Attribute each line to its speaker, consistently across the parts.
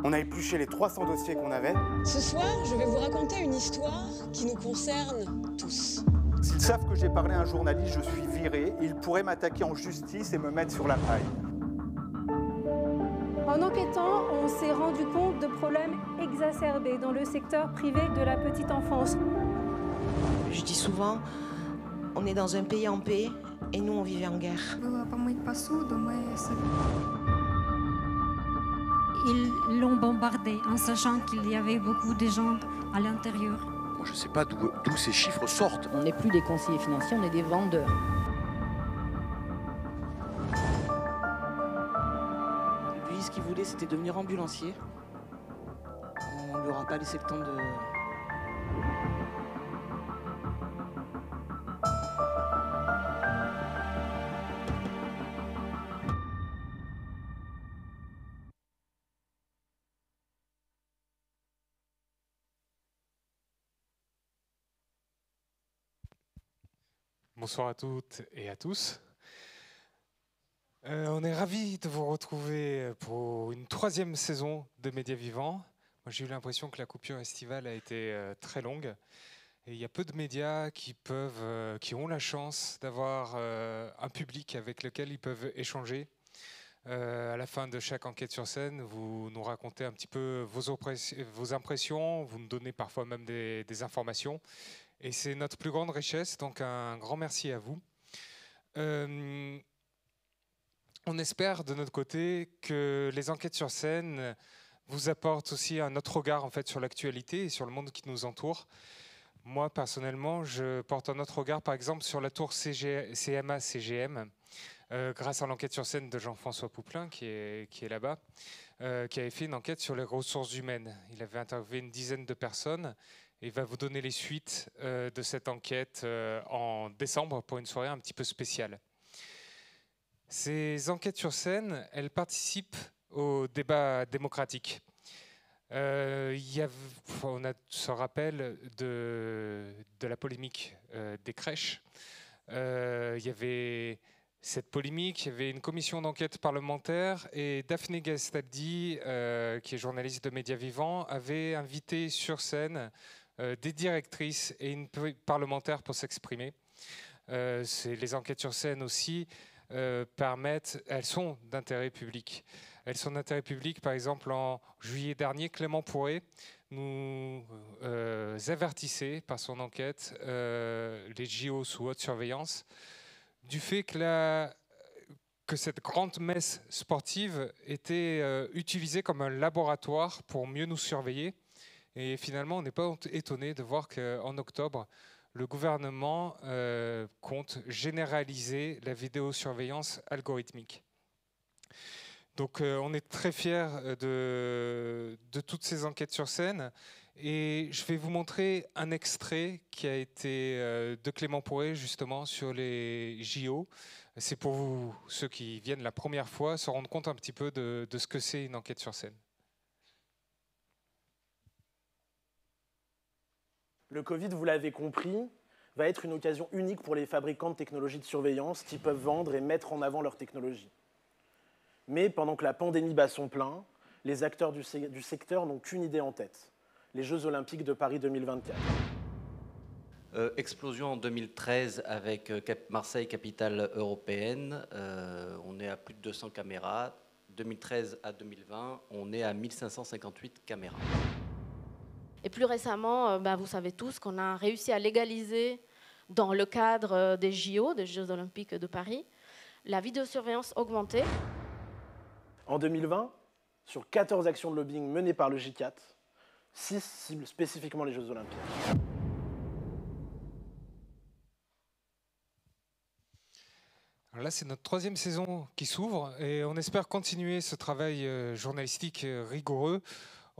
Speaker 1: On a épluché les 300 dossiers qu'on avait.
Speaker 2: Ce soir, je vais vous raconter une histoire qui nous concerne tous.
Speaker 1: S'ils savent que j'ai parlé à un journaliste, je suis viré. Ils pourraient m'attaquer en justice et me mettre sur la paille.
Speaker 3: En enquêtant, on s'est rendu compte de problèmes exacerbés dans le secteur privé de la petite enfance.
Speaker 4: Je dis souvent, on est dans un pays en paix et nous on vivait en guerre.
Speaker 5: Ils l'ont bombardé en sachant qu'il y avait beaucoup de gens à l'intérieur.
Speaker 6: Moi, je ne sais pas d'où ces chiffres sortent.
Speaker 7: On n'est plus des conseillers financiers, on est des vendeurs.
Speaker 4: Lui, ce qu'il voulait, c'était devenir ambulancier. On lui aura pas laissé le temps de...
Speaker 8: Bonsoir à toutes et à tous. On est ravis de vous retrouver pour une 3e saison de Médias Vivants. Moi, j'ai eu l'impression que la coupure estivale a été très longue. Et il y a peu de médias qui ont la chance d'avoir un public avec lequel ils peuvent échanger. À la fin de chaque enquête sur scène, vous nous racontez un petit peu vos impressions, vous nous donnez parfois même des informations. Et c'est notre plus grande richesse, donc un grand merci à vous. On espère de notre côté que les enquêtes sur scène vous apportent aussi un autre regard en fait, sur l'actualité et sur le monde qui nous entoure. Moi, personnellement, je porte un autre regard, par exemple, sur la tour CMA-CGM, grâce à l'enquête sur scène de Jean-François Pouplin, qui est là-bas, qui avait fait une enquête sur les ressources humaines. Il avait interviewé une dizaine de personnes. Et va vous donner les suites de cette enquête en décembre pour une soirée un petit peu spéciale. Ces enquêtes sur scène, elles participent au débat démocratique. On a ce rappel de la polémique des crèches. Il y avait cette polémique, il y avait une commission d'enquête parlementaire et Daphné Gastaldi, qui est journaliste de Médias Vivants, avait invité sur scène des directrices et une parlementaire pour s'exprimer. Les enquêtes sur scène aussi elles sont d'intérêt public. Elles sont d'intérêt public, par exemple, en juillet dernier, Clément Pourret nous avertissait par son enquête les JO sous haute surveillance du fait que cette grande messe sportive était utilisée comme un laboratoire pour mieux nous surveiller. Et finalement, on n'est pas étonné de voir qu'en octobre, le gouvernement compte généraliser la vidéosurveillance algorithmique. Donc on est très fiers de toutes ces enquêtes sur scène. Et je vais vous montrer un extrait qui a été de Clément Pourret, justement, sur les JO. C'est pour vous, ceux qui viennent la première fois, se rendre compte un petit peu de ce que c'est une enquête sur scène.
Speaker 9: Le Covid, vous l'avez compris, va être une occasion unique pour les fabricants de technologies de surveillance qui peuvent vendre et mettre en avant leur technologie. Mais pendant que la pandémie bat son plein, les acteurs du secteur n'ont qu'une idée en tête, les Jeux Olympiques de Paris 2024.
Speaker 10: Explosion en 2013 avec Marseille, capitale européenne. On est à plus de 200 caméras. 2013 à 2020, on est à 1558 caméras.
Speaker 11: Et plus récemment, vous savez tous qu'on a réussi à légaliser, dans le cadre des JO, des Jeux Olympiques de Paris, la vidéosurveillance augmentée.
Speaker 9: En 2020, sur 14 actions de lobbying menées par le J4, 6 ciblent spécifiquement les Jeux Olympiques.
Speaker 8: Alors là, c'est notre 3e saison qui s'ouvre et on espère continuer ce travail journalistique rigoureux.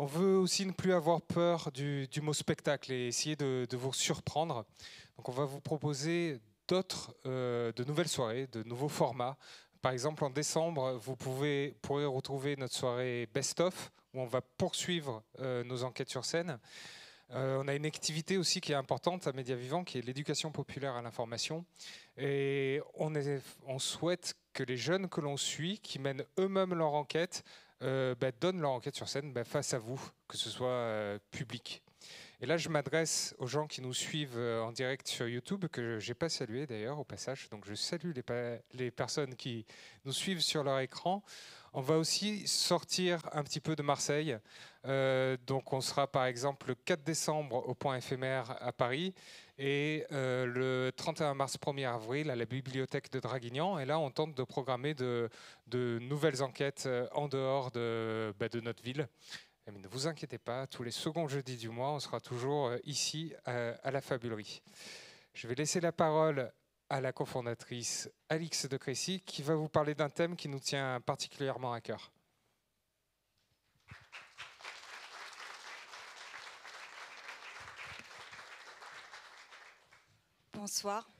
Speaker 8: On veut aussi ne plus avoir peur du mot spectacle et essayer de vous surprendre. Donc on va vous proposer de nouvelles soirées, de nouveaux formats. Par exemple, en décembre, vous pourrez retrouver notre soirée Best-of, où on va poursuivre nos enquêtes sur scène. On a une activité aussi qui est importante à Médias Vivants, qui est l'éducation populaire à l'information. Et on souhaite que les jeunes que l'on suit, qui mènent eux-mêmes leur enquête, donnent leur enquête sur scène face à vous, que ce soit public. Et là, je m'adresse aux gens qui nous suivent en direct sur YouTube, que je n'ai pas salué d'ailleurs au passage. Donc je salue les personnes qui nous suivent sur leur écran. On va aussi sortir un petit peu de Marseille. Donc on sera par exemple le 4 décembre au Point éphémère à Paris et le 31 mars 1er avril à la bibliothèque de Draguignan. Et là, on tente de programmer de nouvelles enquêtes en dehors de notre ville. Mais ne vous inquiétez pas, tous les seconds jeudis du mois, on sera toujours ici à la Fabulerie. Je vais laisser la parole à la cofondatrice Alix de Crécy qui va vous parler d'un thème qui nous tient particulièrement à cœur.
Speaker 12: Bonsoir.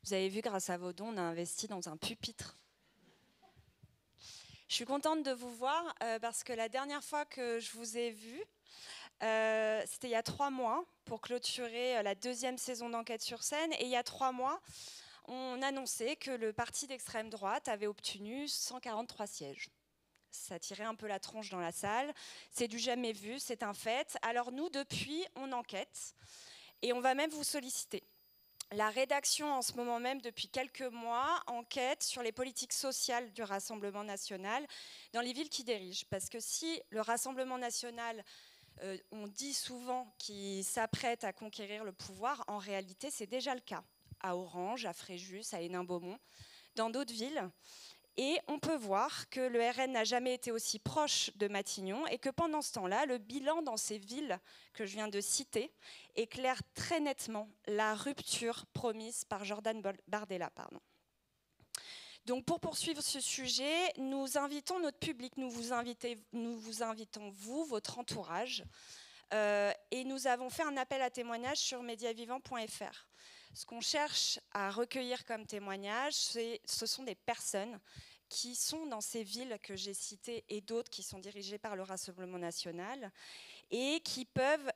Speaker 12: Vous avez vu, grâce à vos dons, on a investi dans un pupitre. Je suis contente de vous voir parce que la dernière fois que je vous ai vu, c'était il y a 3 mois pour clôturer la 2e saison d'Enquête sur scène. Et il y a 3 mois, on annonçait que le parti d'extrême droite avait obtenu 143 sièges. Ça tirait un peu la tronche dans la salle. C'est du jamais vu, c'est un fait. Alors nous, depuis, on enquête et on va même vous solliciter. La rédaction, en ce moment même, depuis quelques mois, enquête sur les politiques sociales du Rassemblement national dans les villes qui dirigent. Parce que si le Rassemblement national, on dit souvent qu'il s'apprête à conquérir le pouvoir, en réalité, c'est déjà le cas. À Orange, à Fréjus, à Hénin-Beaumont, dans d'autres villes. Et on peut voir que le RN n'a jamais été aussi proche de Matignon et que pendant ce temps-là, le bilan dans ces villes que je viens de citer éclaire très nettement la rupture promise par Jordan Bardella. Donc pour poursuivre ce sujet, nous invitons notre public, nous vous invitons vous, votre entourage, et nous avons fait un appel à témoignages sur mediavivant.fr. Ce qu'on cherche à recueillir comme témoignages, ce sont des personnes qui sont dans ces villes que j'ai citées et d'autres qui sont dirigées par le Rassemblement national et qui peuvent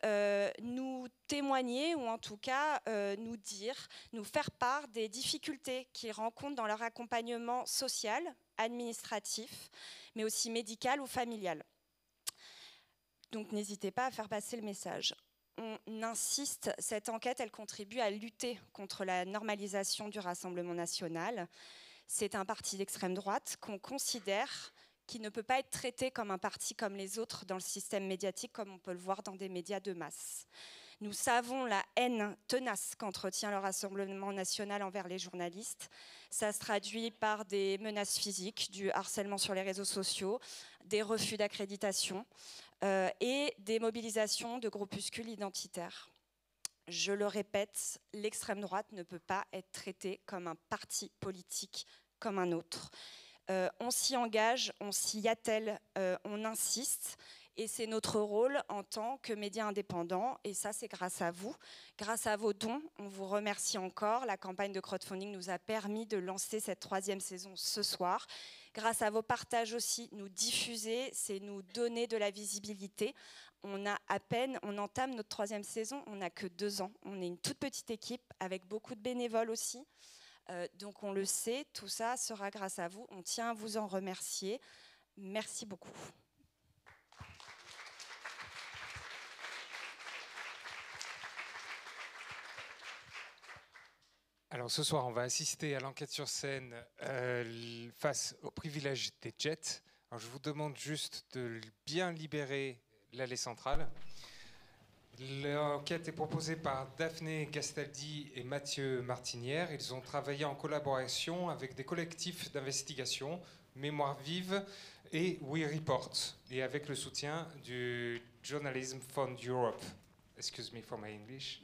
Speaker 12: nous témoigner ou en tout cas nous faire part des difficultés qu'ils rencontrent dans leur accompagnement social, administratif, mais aussi médical ou familial. Donc n'hésitez pas à faire passer le message. On insiste, cette enquête, elle contribue à lutter contre la normalisation du Rassemblement national. C'est un parti d'extrême droite qu'on considère qui ne peut pas être traité comme un parti comme les autres dans le système médiatique, comme on peut le voir dans des médias de masse. Nous savons la haine tenace qu'entretient le Rassemblement national envers les journalistes. Ça se traduit par des menaces physiques, du harcèlement sur les réseaux sociaux, des refus d'accréditation, et des mobilisations de groupuscules identitaires. Je le répète, l'extrême droite ne peut pas être traitée comme un parti politique comme un autre. On s'y engage, on s'y attelle, on insiste, et c'est notre rôle en tant que médias indépendants, et ça c'est grâce à vous, grâce à vos dons, on vous remercie encore. La campagne de crowdfunding nous a permis de lancer cette 3e saison ce soir. Grâce à vos partages aussi, nous diffuser, c'est nous donner de la visibilité. On entame notre 3e saison, on n'a que 2 ans. On est une toute petite équipe avec beaucoup de bénévoles aussi. Donc on le sait, tout ça sera grâce à vous. On tient à vous en remercier. Merci beaucoup.
Speaker 8: Alors ce soir, on va assister à l'enquête sur scène face au privilège des jets. Alors, je vous demande juste de bien libérer l'allée centrale. L'enquête est proposée par Daphné Gastaldi et Mathieu Martinière. Ils ont travaillé en collaboration avec des collectifs d'investigation, Mémoire Vive et We Report, et avec le soutien du Journalism Fund Europe. Excuse me for my English.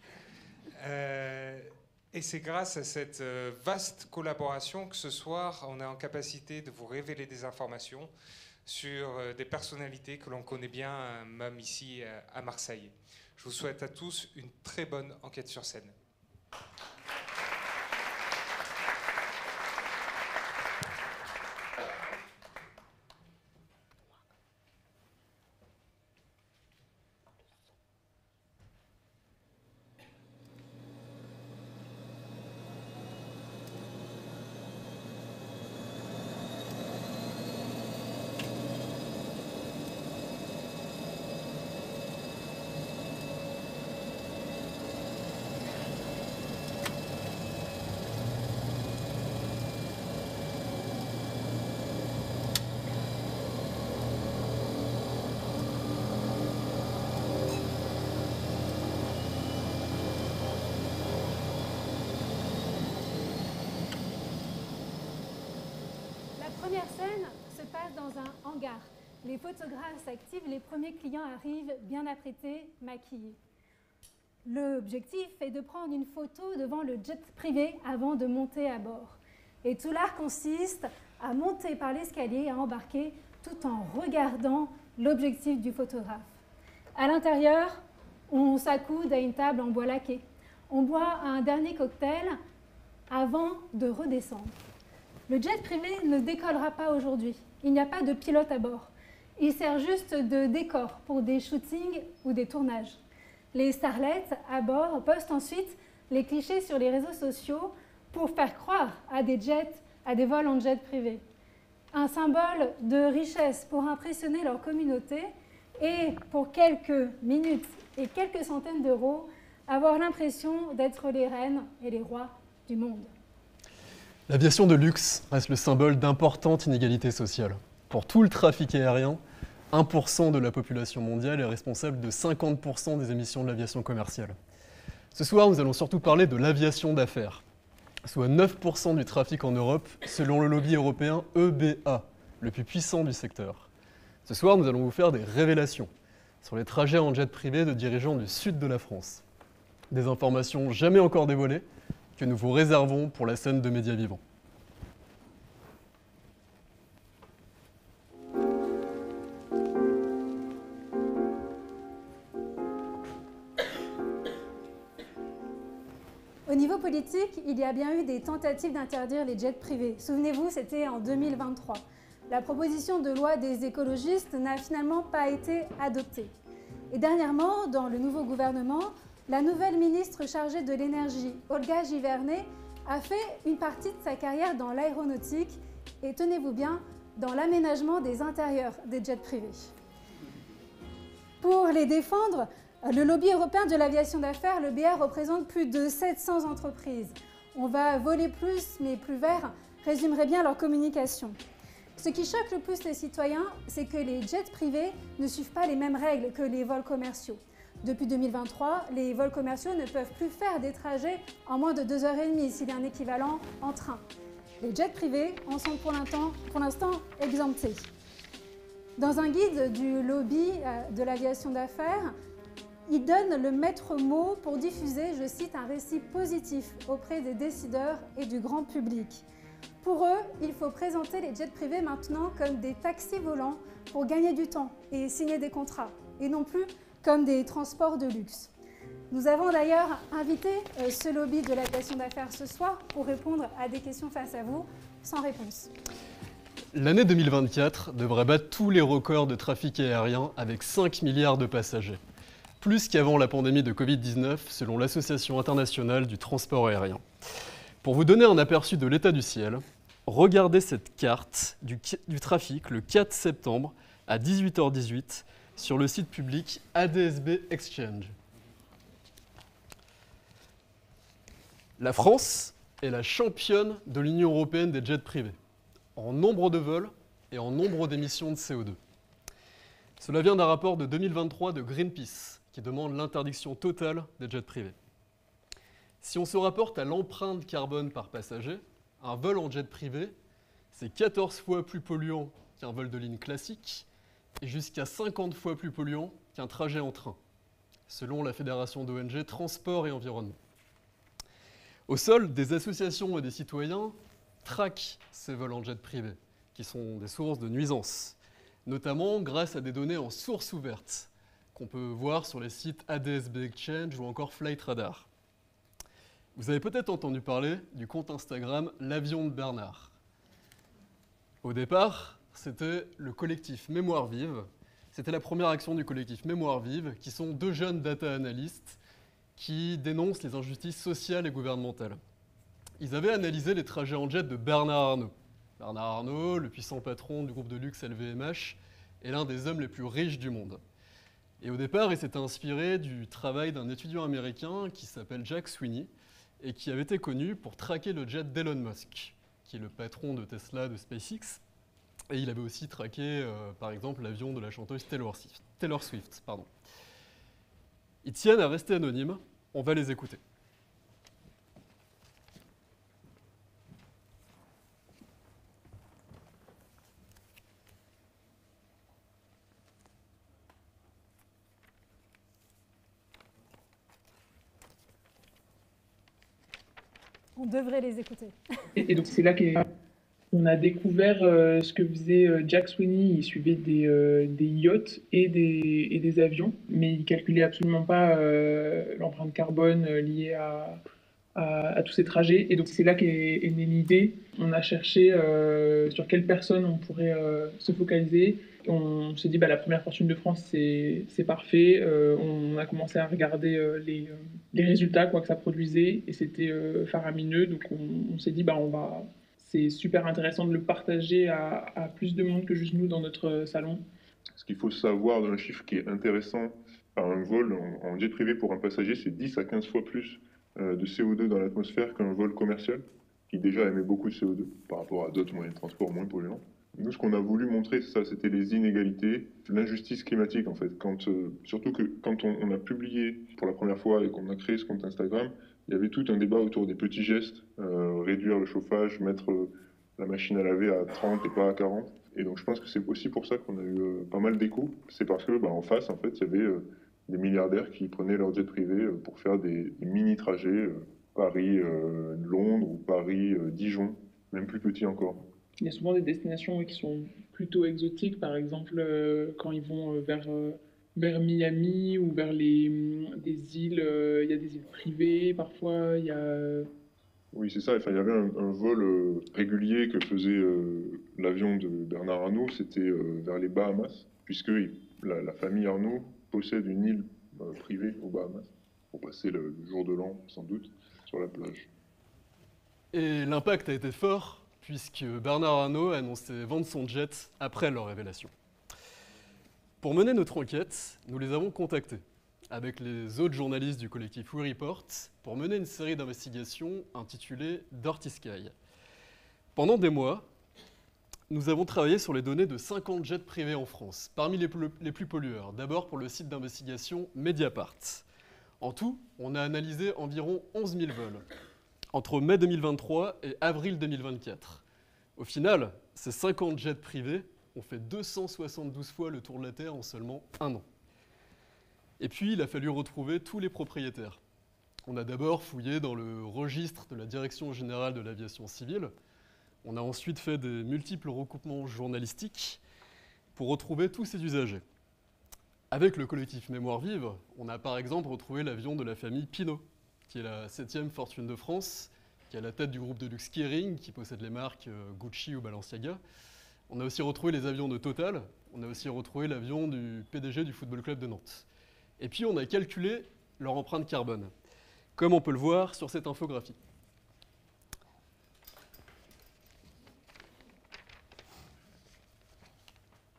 Speaker 8: Et c'est grâce à cette vaste collaboration que ce soir, on est en capacité de vous révéler des informations sur des personnalités que l'on connaît bien, même ici à Marseille. Je vous souhaite à tous une très bonne enquête sur scène.
Speaker 3: première scène se passe dans un hangar. Les photographes s'activent, les premiers clients arrivent bien apprêtés, maquillés. L'objectif est de prendre une photo devant le jet privé avant de monter à bord. Et tout l'art consiste à monter par l'escalier et à embarquer tout en regardant l'objectif du photographe. À l'intérieur, on s'accoude à une table en bois laqué. On boit un dernier cocktail avant de redescendre. Le jet privé ne décollera pas aujourd'hui. Il n'y a pas de pilote à bord. Il sert juste de décor pour des shootings ou des tournages. Les starlets à bord postent ensuite les clichés sur les réseaux sociaux pour faire croire à des vols en jet privé. Un symbole de richesse pour impressionner leur communauté et pour quelques minutes et quelques centaines d'euros, avoir l'impression d'être les reines et les rois du monde.
Speaker 13: L'aviation de luxe reste le symbole d'importantes inégalités sociales. Pour tout le trafic aérien, 1% de la population mondiale est responsable de 50% des émissions de l'aviation commerciale. Ce soir, nous allons surtout parler de l'aviation d'affaires, soit 9% du trafic en Europe, selon le lobby européen EBA, le plus puissant du secteur. Ce soir, nous allons vous faire des révélations sur les trajets en jet privé de dirigeants du sud de la France. Des informations jamais encore dévoilées que nous vous réservons pour la scène de Médias Vivants.
Speaker 3: Au niveau politique, il y a bien eu des tentatives d'interdire les jets privés. Souvenez-vous, c'était en 2023. La proposition de loi des écologistes n'a finalement pas été adoptée. Et dernièrement, dans le nouveau gouvernement, la nouvelle ministre chargée de l'énergie, Olga Givernet, a fait une partie de sa carrière dans l'aéronautique et, tenez-vous bien, dans l'aménagement des intérieurs des jets privés. Pour les défendre, le lobby européen de l'aviation d'affaires, le BA, représente plus de 700 entreprises. On va voler plus, mais plus vert, résumerait bien leur communication. Ce qui choque le plus les citoyens, c'est que les jets privés ne suivent pas les mêmes règles que les vols commerciaux. Depuis 2023, les vols commerciaux ne peuvent plus faire des trajets en moins de 2h30 s'il y a un équivalent en train. Les jets privés en sont pour l'instant exemptés. Dans un guide du lobby de l'aviation d'affaires, il donne le maître mot pour diffuser, je cite, un récit positif auprès des décideurs et du grand public. Pour eux, il faut présenter les jets privés maintenant comme des taxis volants pour gagner du temps et signer des contrats, et non plus comme des transports de luxe. Nous avons d'ailleurs invité ce lobby de l'aviation d'affaires ce soir pour répondre à des questions face à vous, sans réponse.
Speaker 13: L'année 2024 devrait battre tous les records de trafic aérien avec 5 milliards de passagers. Plus qu'avant la pandémie de Covid-19, selon l'Association internationale du transport aérien. Pour vous donner un aperçu de l'état du ciel, regardez cette carte du trafic le 4 septembre à 18h18 sur le site public ADSB Exchange. La France est la championne de l'Union européenne des jets privés, en nombre de vols et en nombre d'émissions de CO2. Cela vient d'un rapport de 2023 de Greenpeace, qui demande l'interdiction totale des jets privés. Si on se rapporte à l'empreinte carbone par passager, un vol en jet privé, c'est 14 fois plus polluant qu'un vol de ligne classique et jusqu'à 50 fois plus polluant qu'un trajet en train, selon la fédération d'ONG Transport et Environnement. Au sol, des associations et des citoyens traquent ces vols en jet privé, qui sont des sources de nuisances, notamment grâce à des données en source ouverte, qu'on peut voir sur les sites ADSB Exchange ou encore Flight Radar. Vous avez peut-être entendu parler du compte Instagram L'Avion de Bernard. Au départ, c'était le collectif Mémoire Vive. C'était la première action du collectif Mémoire Vive, qui sont deux jeunes data analystes qui dénoncent les injustices sociales et gouvernementales. Ils avaient analysé les trajets en jet de Bernard Arnault. Bernard Arnault, le puissant patron du groupe de luxe LVMH, est l'un des hommes les plus riches du monde. Et au départ, il s'était inspiré du travail d'un étudiant américain qui s'appelle Jack Sweeney et qui avait été connu pour traquer le jet d'Elon Musk, qui est le patron de Tesla, de SpaceX. Et il avait aussi traqué, par exemple, l'avion de la chanteuse Taylor Swift. Ils tiennent à rester anonymes, on va les écouter.
Speaker 3: On devrait les écouter.
Speaker 14: Et donc c'est là qu'on a découvert ce que faisait Jack Sweeney. Il suivait des yachts et des avions, mais il calculait absolument pas l'empreinte carbone liée à tous ces trajets. Et donc c'est là qu'est née l'idée. On a cherché sur quelles personnes on pourrait se focaliser. On s'est dit la première fortune de France c'est parfait. On a commencé à regarder les résultats que ça produisait et c'était faramineux. Donc on s'est dit c'est super intéressant de le partager à plus de monde que juste nous dans notre salon.
Speaker 15: Ce qu'il faut savoir d'un chiffre qui est intéressant, un vol en jet privé pour un passager, c'est 10 à 15 fois plus de CO2 dans l'atmosphère qu'un vol commercial, qui déjà émet beaucoup de CO2 par rapport à d'autres moyens de transport moins polluants. Nous, ce qu'on a voulu montrer, c'était les inégalités, l'injustice climatique en fait. Surtout que quand on a publié pour la première fois et qu'on a créé ce compte Instagram, il y avait tout un débat autour des petits gestes, réduire le chauffage, mettre la machine à laver à 30 et pas à 40. Et donc je pense que c'est aussi pour ça qu'on a eu pas mal d'échos. C'est parce que en face, en fait, il y avait des milliardaires qui prenaient leur jet privé pour faire des mini-trajets Paris-Londres ou Paris-Dijon, même plus petits encore.
Speaker 14: Il y a souvent des destinations qui sont plutôt exotiques, par exemple quand ils vont vers Miami ou vers des îles, il y a des îles privées, parfois il y a...
Speaker 15: Oui, c'est ça. Enfin, il y avait un vol régulier que faisait l'avion de Bernard Arnault, c'était vers les Bahamas, puisque la famille Arnault possède une île privée aux Bahamas, pour passer le jour de l'an, sans doute, sur la plage.
Speaker 13: Et l'impact a été fort, puisque Bernard Arnault a annoncé vendre son jet après leur révélation. Pour mener notre enquête, nous les avons contactés, avec les autres journalistes du collectif We Report, pour mener une série d'investigations intitulée Dirty Sky. Pendant des mois, nous avons travaillé sur les données de 50 jets privés en France, parmi les plus pollueurs. D'abord pour le site d'investigation Mediapart. En tout, on a analysé environ 11 000 vols, entre mai 2023 et avril 2024. Au final, ces 50 jets privés ont fait 272 fois le tour de la Terre en seulement un an. Et puis, il a fallu retrouver tous les propriétaires. On a d'abord fouillé dans le registre de la Direction générale de l'aviation civile. On a ensuite fait des multiples recoupements journalistiques pour retrouver tous ces usagers. Avec le collectif Mémoire Vive, on a par exemple retrouvé l'avion de la famille Pinault, qui est la 7e fortune de France, qui est à la tête du groupe de luxe Kering, qui possède les marques Gucci ou Balenciaga. On a aussi retrouvé les avions de Total, on a aussi retrouvé l'avion du PDG du Football Club de Nantes. Et puis on a calculé leur empreinte carbone, comme on peut le voir sur cette infographie.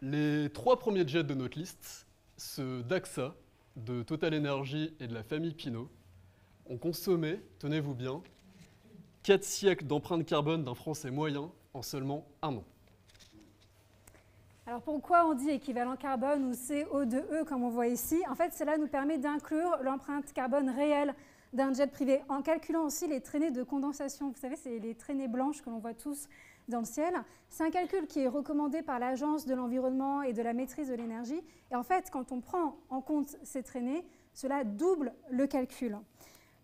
Speaker 13: Les 3 premiers jets de notre liste, ceux d'AXA, de Total Energy et de la famille Pinault, ont consommé, tenez-vous bien, 4 siècles d'empreinte carbone d'un Français moyen en seulement un an.
Speaker 3: Alors pourquoi on dit équivalent carbone ou CO2e comme on voit ici? En fait, cela nous permet d'inclure l'empreinte carbone réelle d'un jet privé en calculant aussi les traînées de condensation. Vous savez, c'est les traînées blanches que l'on voit tous dans le ciel. C'est un calcul qui est recommandé par l'Agence de l'environnement et de la maîtrise de l'énergie. Et en fait, quand on prend en compte ces traînées, cela double le calcul.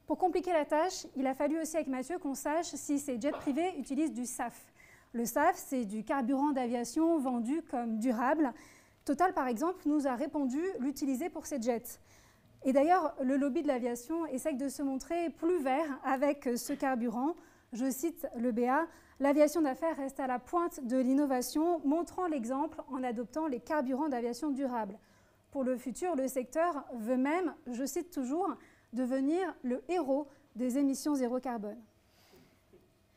Speaker 3: Pour compliquer la tâche, il a fallu aussi avec Mathieu qu'on sache si ces jets privés utilisent du SAF. Le SAF, c'est du carburant d'aviation vendu comme durable. Total, par exemple, nous a répondu l'utiliser pour ses jets. Et d'ailleurs, le lobby de l'aviation essaie de se montrer plus vert avec ce carburant. Je cite le BA, « L'aviation d'affaires reste à la pointe de l'innovation, montrant l'exemple en adoptant les carburants d'aviation durables. Pour le futur, le secteur veut même, je cite toujours, devenir le héros des émissions zéro carbone. »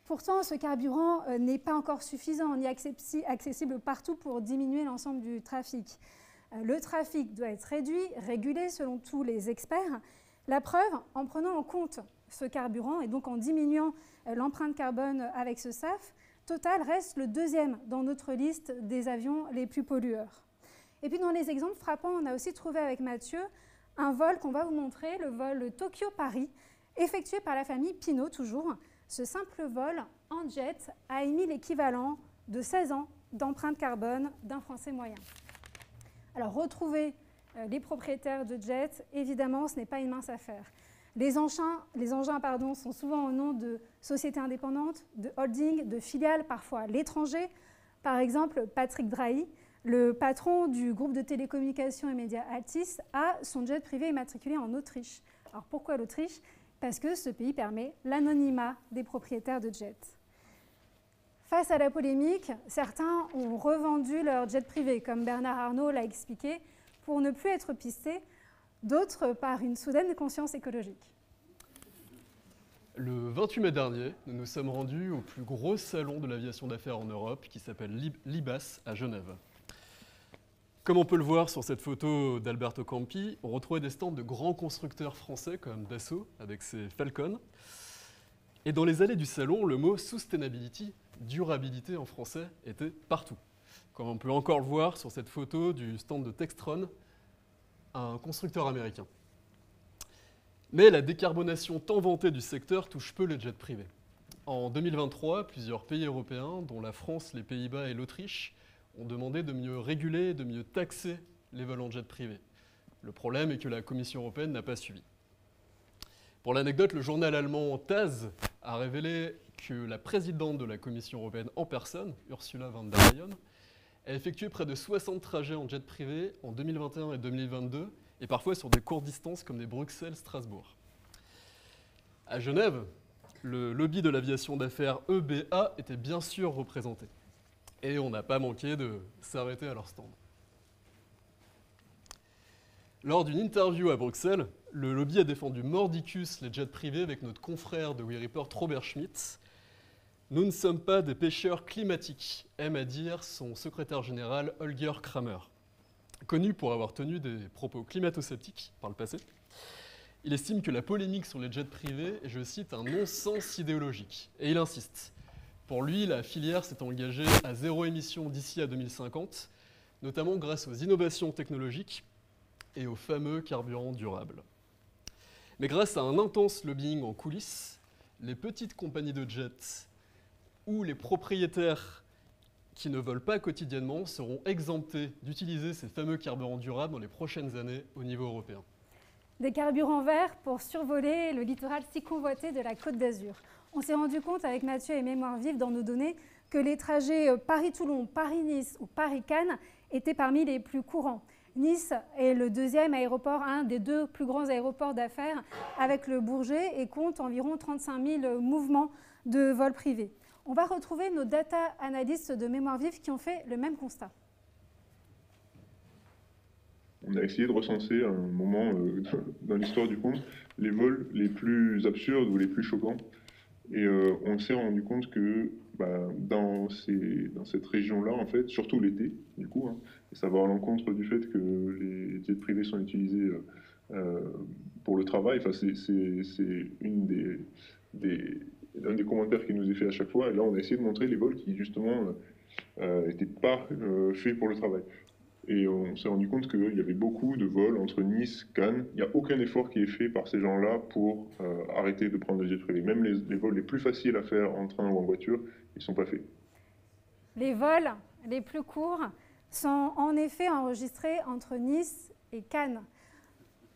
Speaker 3: Pourtant, ce carburant n'est pas encore suffisant ni accessible partout pour diminuer l'ensemble du trafic. Le trafic doit être réduit, régulé selon tous les experts. La preuve, en prenant en compte ce carburant et donc en diminuant l'empreinte carbone avec ce SAF, Total reste le 2e dans notre liste des avions les plus pollueurs. Et puis dans les exemples frappants, on a aussi trouvé avec Mathieu un vol qu'on va vous montrer, le vol Tokyo-Paris, effectué par la famille Pinault toujours. Ce simple vol en jet a émis l'équivalent de 16 ans d'empreinte carbone d'un Français moyen. Alors retrouver les propriétaires de jets, évidemment, ce n'est pas une mince affaire. Les engins sont souvent au nom de sociétés indépendantes, de holdings, de filiales, parfois à l'étranger. Par exemple, Patrick Drahi, le patron du groupe de télécommunications et médias Altis, a son jet privé immatriculé en Autriche. Alors pourquoi l'Autriche? Parce que ce pays permet l'anonymat des propriétaires de jets. Face à la polémique, certains ont revendu leur jet privé, comme Bernard Arnault l'a expliqué, pour ne plus être pistés, d'autres par une soudaine conscience écologique.
Speaker 13: Le 28 mai dernier, nous nous sommes rendus au plus gros salon de l'aviation d'affaires en Europe, qui s'appelle l'IBAS à Genève. Comme on peut le voir sur cette photo d'Alberto Campi, on retrouvait des stands de grands constructeurs français comme Dassault avec ses Falcon. Et dans les allées du salon, le mot sustainability, durabilité en français, était partout. Comme on peut encore le voir sur cette photo du stand de Textron, un constructeur américain. Mais la décarbonation tant vantée du secteur touche peu les jets privés. En 2023, plusieurs pays européens, dont la France, les Pays-Bas et l'Autriche, ont demandé de mieux réguler, de mieux taxer les vols en jet privé. Le problème est que la Commission européenne n'a pas suivi. Pour l'anecdote, le journal allemand TASS a révélé que la présidente de la Commission européenne en personne, Ursula von der Leyen, a effectué près de 60 trajets en jet privé en 2021 et 2022, et parfois sur des courtes distances comme des Bruxelles-Strasbourg. À Genève, le lobby de l'aviation d'affaires EBA était bien sûr représenté. Et on n'a pas manqué de s'arrêter à leur stand. Lors d'une interview à Bruxelles, le lobby a défendu mordicus les jets privés avec notre confrère de WeReport Robert Schmitz. Nous ne sommes pas des pêcheurs climatiques, aime à dire son secrétaire général Holger Kramer. Connu pour avoir tenu des propos climato-sceptiques par le passé, il estime que la polémique sur les jets privés est, je cite, un non-sens idéologique. Et il insiste. Pour lui, la filière s'est engagée à zéro émission d'ici à 2050, notamment grâce aux innovations technologiques et aux fameux carburants durables. Mais grâce à un intense lobbying en coulisses, les petites compagnies de jets ou les propriétaires qui ne volent pas quotidiennement seront exemptés d'utiliser ces fameux carburants durables dans les prochaines années au niveau européen.
Speaker 3: Des carburants verts pour survoler le littoral si convoité de la Côte d'Azur. On s'est rendu compte avec Mathieu et Mémoire Vive dans nos données que les trajets Paris-Toulon, Paris-Nice ou Paris-Cannes étaient parmi les plus courants. Nice est le deuxième aéroport, un des deux plus grands aéroports d'affaires avec le Bourget et compte environ 35 000 mouvements de vols privés. On va retrouver nos data analystes de Mémoire Vive qui ont fait le même constat.
Speaker 15: On a essayé de recenser à un moment dans l'histoire du compte les vols les plus absurdes ou les plus choquants. Et on s'est rendu compte que dans cette région-là, en fait, surtout l'été, du coup, et ça va à l'encontre du fait que les jets privés sont utilisés pour le travail. Enfin, c'est un des commentaires qui nous est fait à chaque fois. Et là, on a essayé de montrer les vols qui, justement, n'étaient pas faits pour le travail. Et on s'est rendu compte qu'il y avait beaucoup de vols entre Nice, Cannes. Il n'y a aucun effort qui est fait par ces gens-là pour arrêter de prendre les jets privés. Même les vols les plus faciles à faire en train ou en voiture, ils ne sont pas faits.
Speaker 3: Les vols les plus courts sont en effet enregistrés entre Nice et Cannes.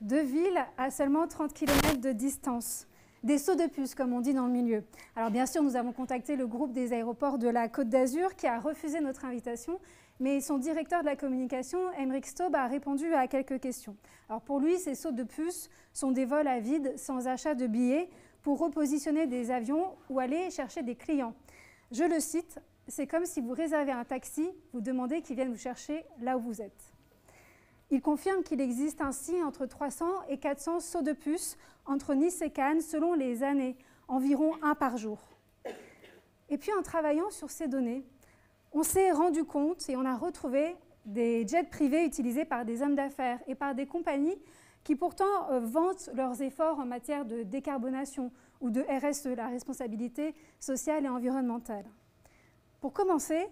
Speaker 3: Deux villes à seulement 30 km de distance. Des sauts de puce, comme on dit dans le milieu. Alors bien sûr, nous avons contacté le groupe des aéroports de la Côte d'Azur qui a refusé notre invitation, mais son directeur de la communication, Aymeric Staub, a répondu à quelques questions. Alors pour lui, ces sauts de puce sont des vols à vide, sans achat de billets, pour repositionner des avions ou aller chercher des clients. Je le cite, « C'est comme si vous réservez un taxi, vous demandez qu'il vienne vous chercher là où vous êtes ». Il confirme qu'il existe ainsi entre 300 et 400 sauts de puce entre Nice et Cannes selon les années, environ un par jour. Et puis en travaillant sur ces données, on s'est rendu compte et on a retrouvé des jets privés utilisés par des hommes d'affaires et par des compagnies qui pourtant vantent leurs efforts en matière de décarbonation ou de RSE, la responsabilité sociale et environnementale. Pour commencer,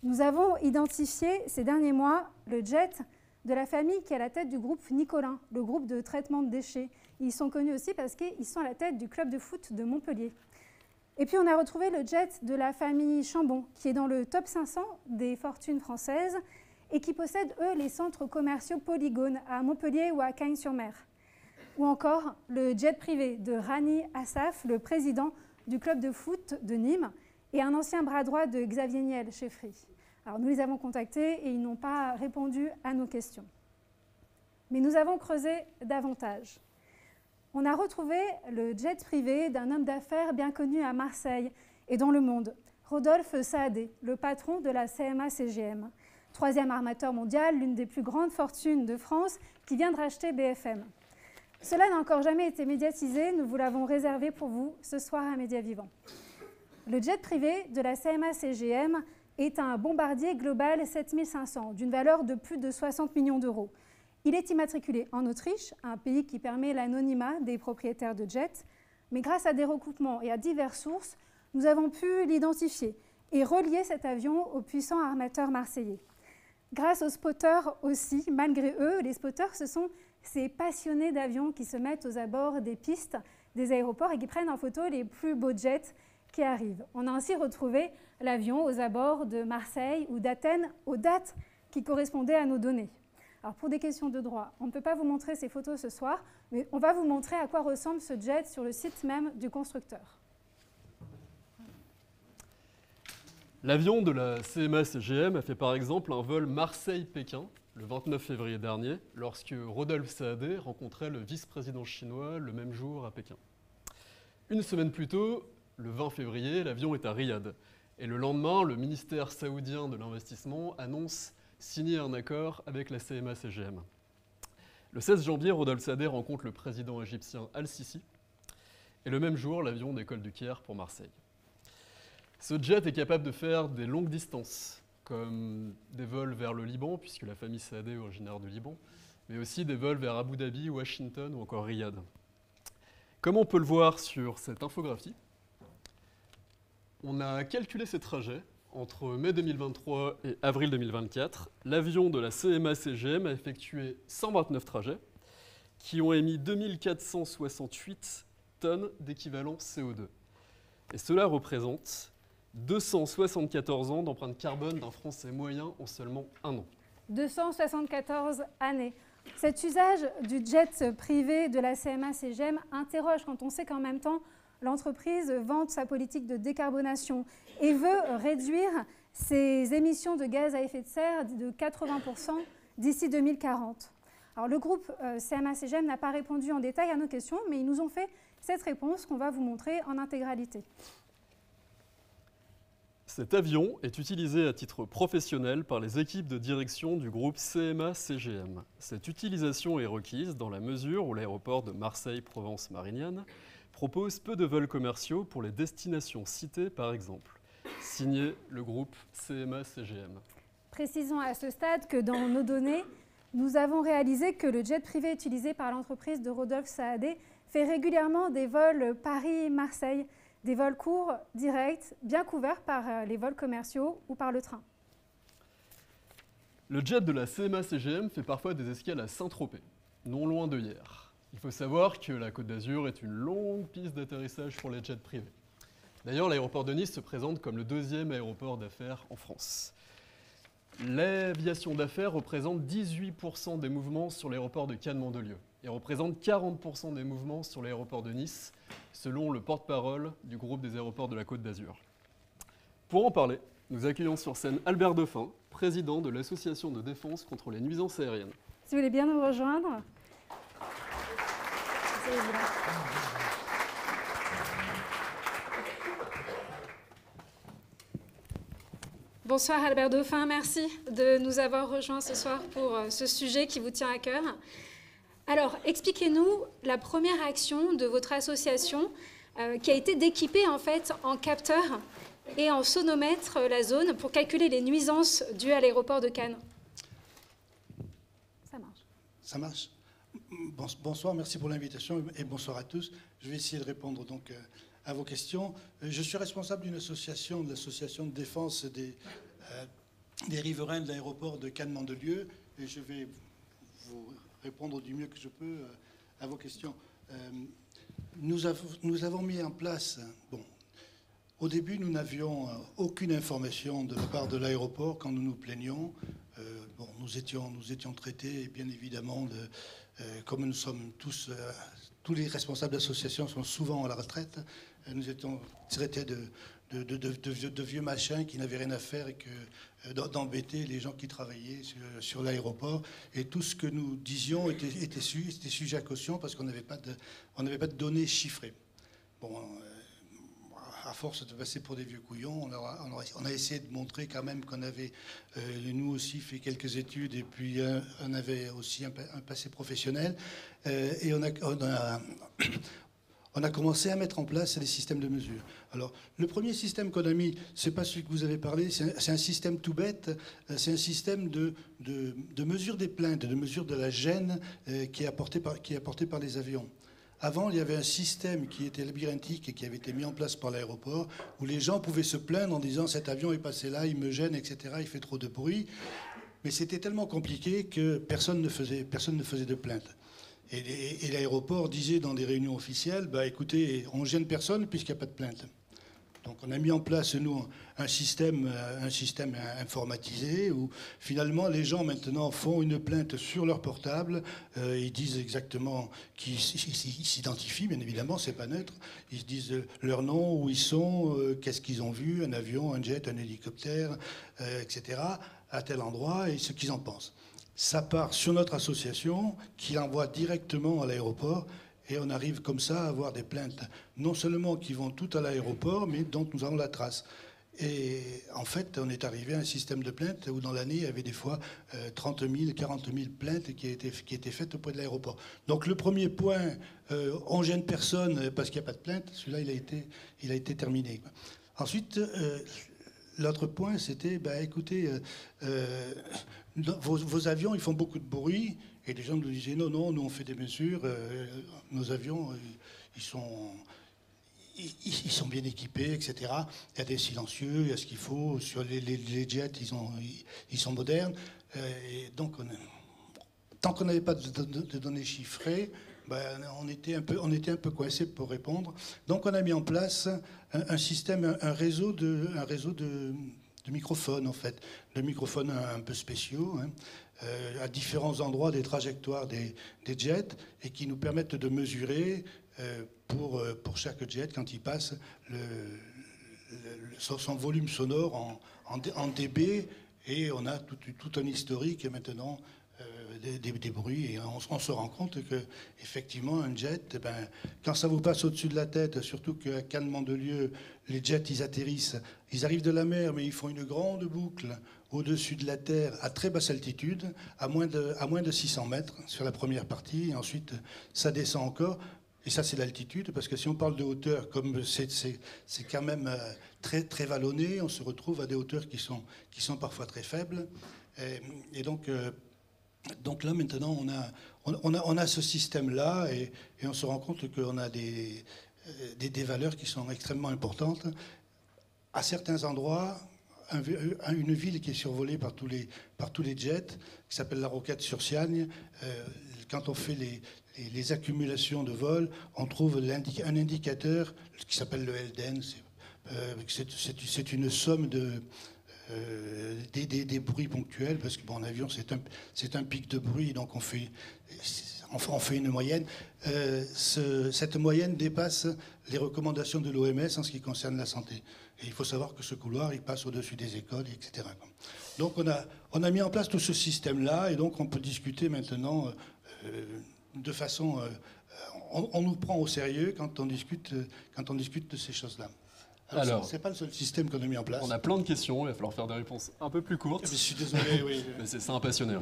Speaker 3: nous avons identifié ces derniers mois le jet de la famille qui est à la tête du groupe Nicolin, le groupe de traitement de déchets. Ils sont connus aussi parce qu'ils sont à la tête du club de foot de Montpellier. Et puis on a retrouvé le jet de la famille Chambon, qui est dans le top 500 des fortunes françaises et qui possède, eux, les centres commerciaux Polygone à Montpellier ou à Cagnes-sur-Mer. ou encore le jet privé de Rani Assaf, le président du club de foot de Nîmes, et un ancien bras droit de Xavier Niel chez Free. Alors nous les avons contactés et ils n'ont pas répondu à nos questions. Mais nous avons creusé davantage. On a retrouvé le jet privé d'un homme d'affaires bien connu à Marseille et dans le monde, Rodolphe Saadé, le patron de la CMA-CGM, troisième armateur mondial, l'une des plus grandes fortunes de France, qui vient de racheter BFM. Cela n'a encore jamais été médiatisé, nous vous l'avons réservé pour vous ce soir à Média Vivant. Le jet privé de la CMA-CGM est un bombardier global 7500 d'une valeur de plus de 60 millions d'euros. Il est immatriculé en Autriche, un pays qui permet l'anonymat des propriétaires de jets, mais grâce à des recoupements et à diverses sources, nous avons pu l'identifier et relier cet avion au puissant armateur marseillais. Grâce aux spotters aussi, malgré eux, les spotters, ce sont ces passionnés d'avions qui se mettent aux abords des pistes des aéroports et qui prennent en photo les plus beaux jets qui arrivent. On a ainsi retrouvé l'avion aux abords de Marseille ou d'Athènes aux dates qui correspondaient à nos données. Alors pour des questions de droit, on ne peut pas vous montrer ces photos ce soir, mais on va vous montrer à quoi ressemble ce jet sur le site même du constructeur.
Speaker 13: L'avion de la CMA-CGM a fait par exemple un vol Marseille-Pékin le 29 février dernier, lorsque Rodolphe Saadé rencontrait le vice-président chinois le même jour à Pékin. Une semaine plus tôt, le 20 février, l'avion est à Riyad. Et le lendemain, le ministère saoudien de l'investissement annonce signer un accord avec la CMA-CGM. Le 16 janvier, Rodolphe Saadé rencontre le président égyptien Al-Sisi. Et le même jour, l'avion décolle du Caire pour Marseille. Ce jet est capable de faire des longues distances, comme des vols vers le Liban, puisque la famille Saadé est originaire du Liban, mais aussi des vols vers Abu Dhabi, Washington ou encore Riyad. Comme on peut le voir sur cette infographie, on a calculé ces trajets. Entre mai 2023 et avril 2024, l'avion de la CMA-CGM a effectué 129 trajets qui ont émis 2468 tonnes d'équivalent CO2. Et cela représente 274 ans d'empreinte carbone d'un Français moyen en seulement un an.
Speaker 3: 274 années. Cet usage du jet privé de la CMA-CGM interroge quand on sait qu'en même temps, l'entreprise vante sa politique de décarbonation et veut réduire ses émissions de gaz à effet de serre de 80% d'ici 2040. Alors, le groupe CMA-CGM n'a pas répondu en détail à nos questions, mais ils nous ont fait cette réponse qu'on va vous montrer en intégralité.
Speaker 13: Cet avion est utilisé à titre professionnel par les équipes de direction du groupe CMA-CGM. Cette utilisation est requise dans la mesure où l'aéroport de Marseille-Provence-Marignane propose peu de vols commerciaux pour les destinations citées par exemple. Signé le groupe CMA-CGM.
Speaker 3: Précisons à ce stade que dans nos données, nous avons réalisé que le jet privé utilisé par l'entreprise de Rodolphe Saadé fait régulièrement des vols Paris-Marseille, des vols courts, directs, bien couverts par les vols commerciaux ou par le train.
Speaker 13: Le jet de la CMA-CGM fait parfois des escales à Saint-Tropez, non loin de Hyères. Il faut savoir que la Côte d'Azur est une longue piste d'atterrissage pour les jets privés. D'ailleurs, l'aéroport de Nice se présente comme le deuxième aéroport d'affaires en France. L'aviation d'affaires représente 18% des mouvements sur l'aéroport de Cannes-Mandelieu et représente 40% des mouvements sur l'aéroport de Nice, selon le porte-parole du groupe des aéroports de la Côte d'Azur. Pour en parler, nous accueillons sur scène Albert Dauphin, président de l'Association de défense contre les nuisances aériennes.
Speaker 3: Si vous voulez bien nous rejoindre. Bonsoir Albert Dauphin, merci de nous avoir rejoints ce soir pour ce sujet qui vous tient à cœur. Alors, expliquez-nous la première action de votre association qui a été d'équiper en fait en capteur et en sonomètre la zone pour calculer les nuisances dues à l'aéroport de Cannes. Ça marche.
Speaker 16: Ça marche. Bonsoir, merci pour l'invitation et bonsoir à tous. Je vais essayer de répondre donc à vos questions. Je suis responsable d'une association, de l'association de défense des riverains de l'aéroport de Cannes-Mandelieu et je vais vous répondre du mieux que je peux à vos questions. Nous avons mis en place... Au début, nous n'avions aucune information de la part de l'aéroport quand nous nous plaignions. Nous étions traités, bien évidemment, comme nous sommes tous les responsables d'associations sont souvent à la retraite, nous étions traités de vieux machins qui n'avaient rien à faire et d'embêter les gens qui travaillaient sur l'aéroport. Et tout ce que nous disions était sujet à caution parce qu'on n'avait pas de données chiffrées. Bon, à force de passer pour des vieux couillons, on a essayé de montrer quand même qu'on avait, nous aussi, fait quelques études et puis on avait aussi un passé professionnel. Et on a commencé à mettre en place des systèmes de mesure. Alors, le premier système qu'on a mis, c'est pas celui que vous avez parlé, c'est un système tout bête, c'est un système de mesure des plaintes, de mesure de la gêne qui est apporté par les avions. Avant, il y avait un système qui était labyrinthique et qui avait été mis en place par l'aéroport, où les gens pouvaient se plaindre en disant « cet avion est passé là, il me gêne, etc., il fait trop de bruit ». Mais c'était tellement compliqué que personne ne faisait de plainte. Et l'aéroport disait dans des réunions officielles, bah, écoutez, on ne gêne personne puisqu'il n'y a pas de plainte. Donc on a mis en place, nous, un système informatisé où finalement les gens maintenant font une plainte sur leur portable, ils disent exactement qu'ils s'identifient, bien évidemment, c'est pas neutre, ils disent leur nom, où ils sont, qu'est-ce qu'ils ont vu, un avion, un jet, un hélicoptère, etc., à tel endroit, et ce qu'ils en pensent. Ça part sur notre association qui l'envoie directement à l'aéroport et on arrive comme ça à avoir des plaintes non seulement qui vont toutes à l'aéroport mais dont nous avons la trace. Et en fait, on est arrivé à un système de plaintes où dans l'année, il y avait des fois 30 000, 40 000 plaintes qui étaient faites auprès de l'aéroport. Donc le premier point, on gêne personne parce qu'il n'y a pas de plainte, celui-là, il a été terminé. Ensuite, l'autre point, c'était, bah, écoutez, vos avions, ils font beaucoup de bruit. Et les gens nous disaient, non, nous on fait des mesures, nos avions, ils sont bien équipés, etc. Il y a des silencieux, il y a ce qu'il faut. Sur les jets, ils sont modernes. Et donc, tant qu'on n'avait pas de données chiffrées, ben, on était un peu coincé pour répondre. Donc, on a mis en place un système, un réseau de microphones, en fait, de microphones un peu spéciaux, hein, à différents endroits des trajectoires des jets et qui nous permettent de mesurer pour chaque jet, quand il passe, son volume sonore en dB, et on a tout un historique maintenant des bruits, et on se rend compte qu'effectivement un jet, ben, quand ça vous passe au-dessus de la tête, surtout qu'à Cannes-Mandelieu, les jets ils atterrissent, ils arrivent de la mer mais ils font une grande boucle au-dessus de la terre à très basse altitude, à moins de 600 mètres sur la première partie, et ensuite ça descend encore. Et ça, c'est l'altitude, parce que si on parle de hauteur, comme c'est quand même très, très vallonné, on se retrouve à des hauteurs qui sont parfois très faibles. Et donc là, maintenant, on a ce système-là, et on se rend compte qu'on a des valeurs qui sont extrêmement importantes. À certains endroits, une ville qui est survolée par tous les jets, qui s'appelle la Roquette-sur-Siagne, quand on fait les accumulations de vol, on trouve un indicateur qui s'appelle le LDN. C'est une somme des bruits ponctuels, parce que bon, en avion c'est un pic de bruit, donc on fait une moyenne. Cette moyenne dépasse les recommandations de l'OMS en ce qui concerne la santé. Et il faut savoir que ce couloir, il passe au-dessus des écoles, etc. Donc on a mis en place tout ce système-là, et donc on peut discuter maintenant de façon... on nous prend au sérieux quand on discute de ces choses-là. Alors, c'est pas le seul système qu'on a mis en place.
Speaker 13: On a plein de questions, il va falloir faire des réponses un peu plus courtes.
Speaker 16: Je suis désolé, oui.
Speaker 13: Mais c'est un passionné.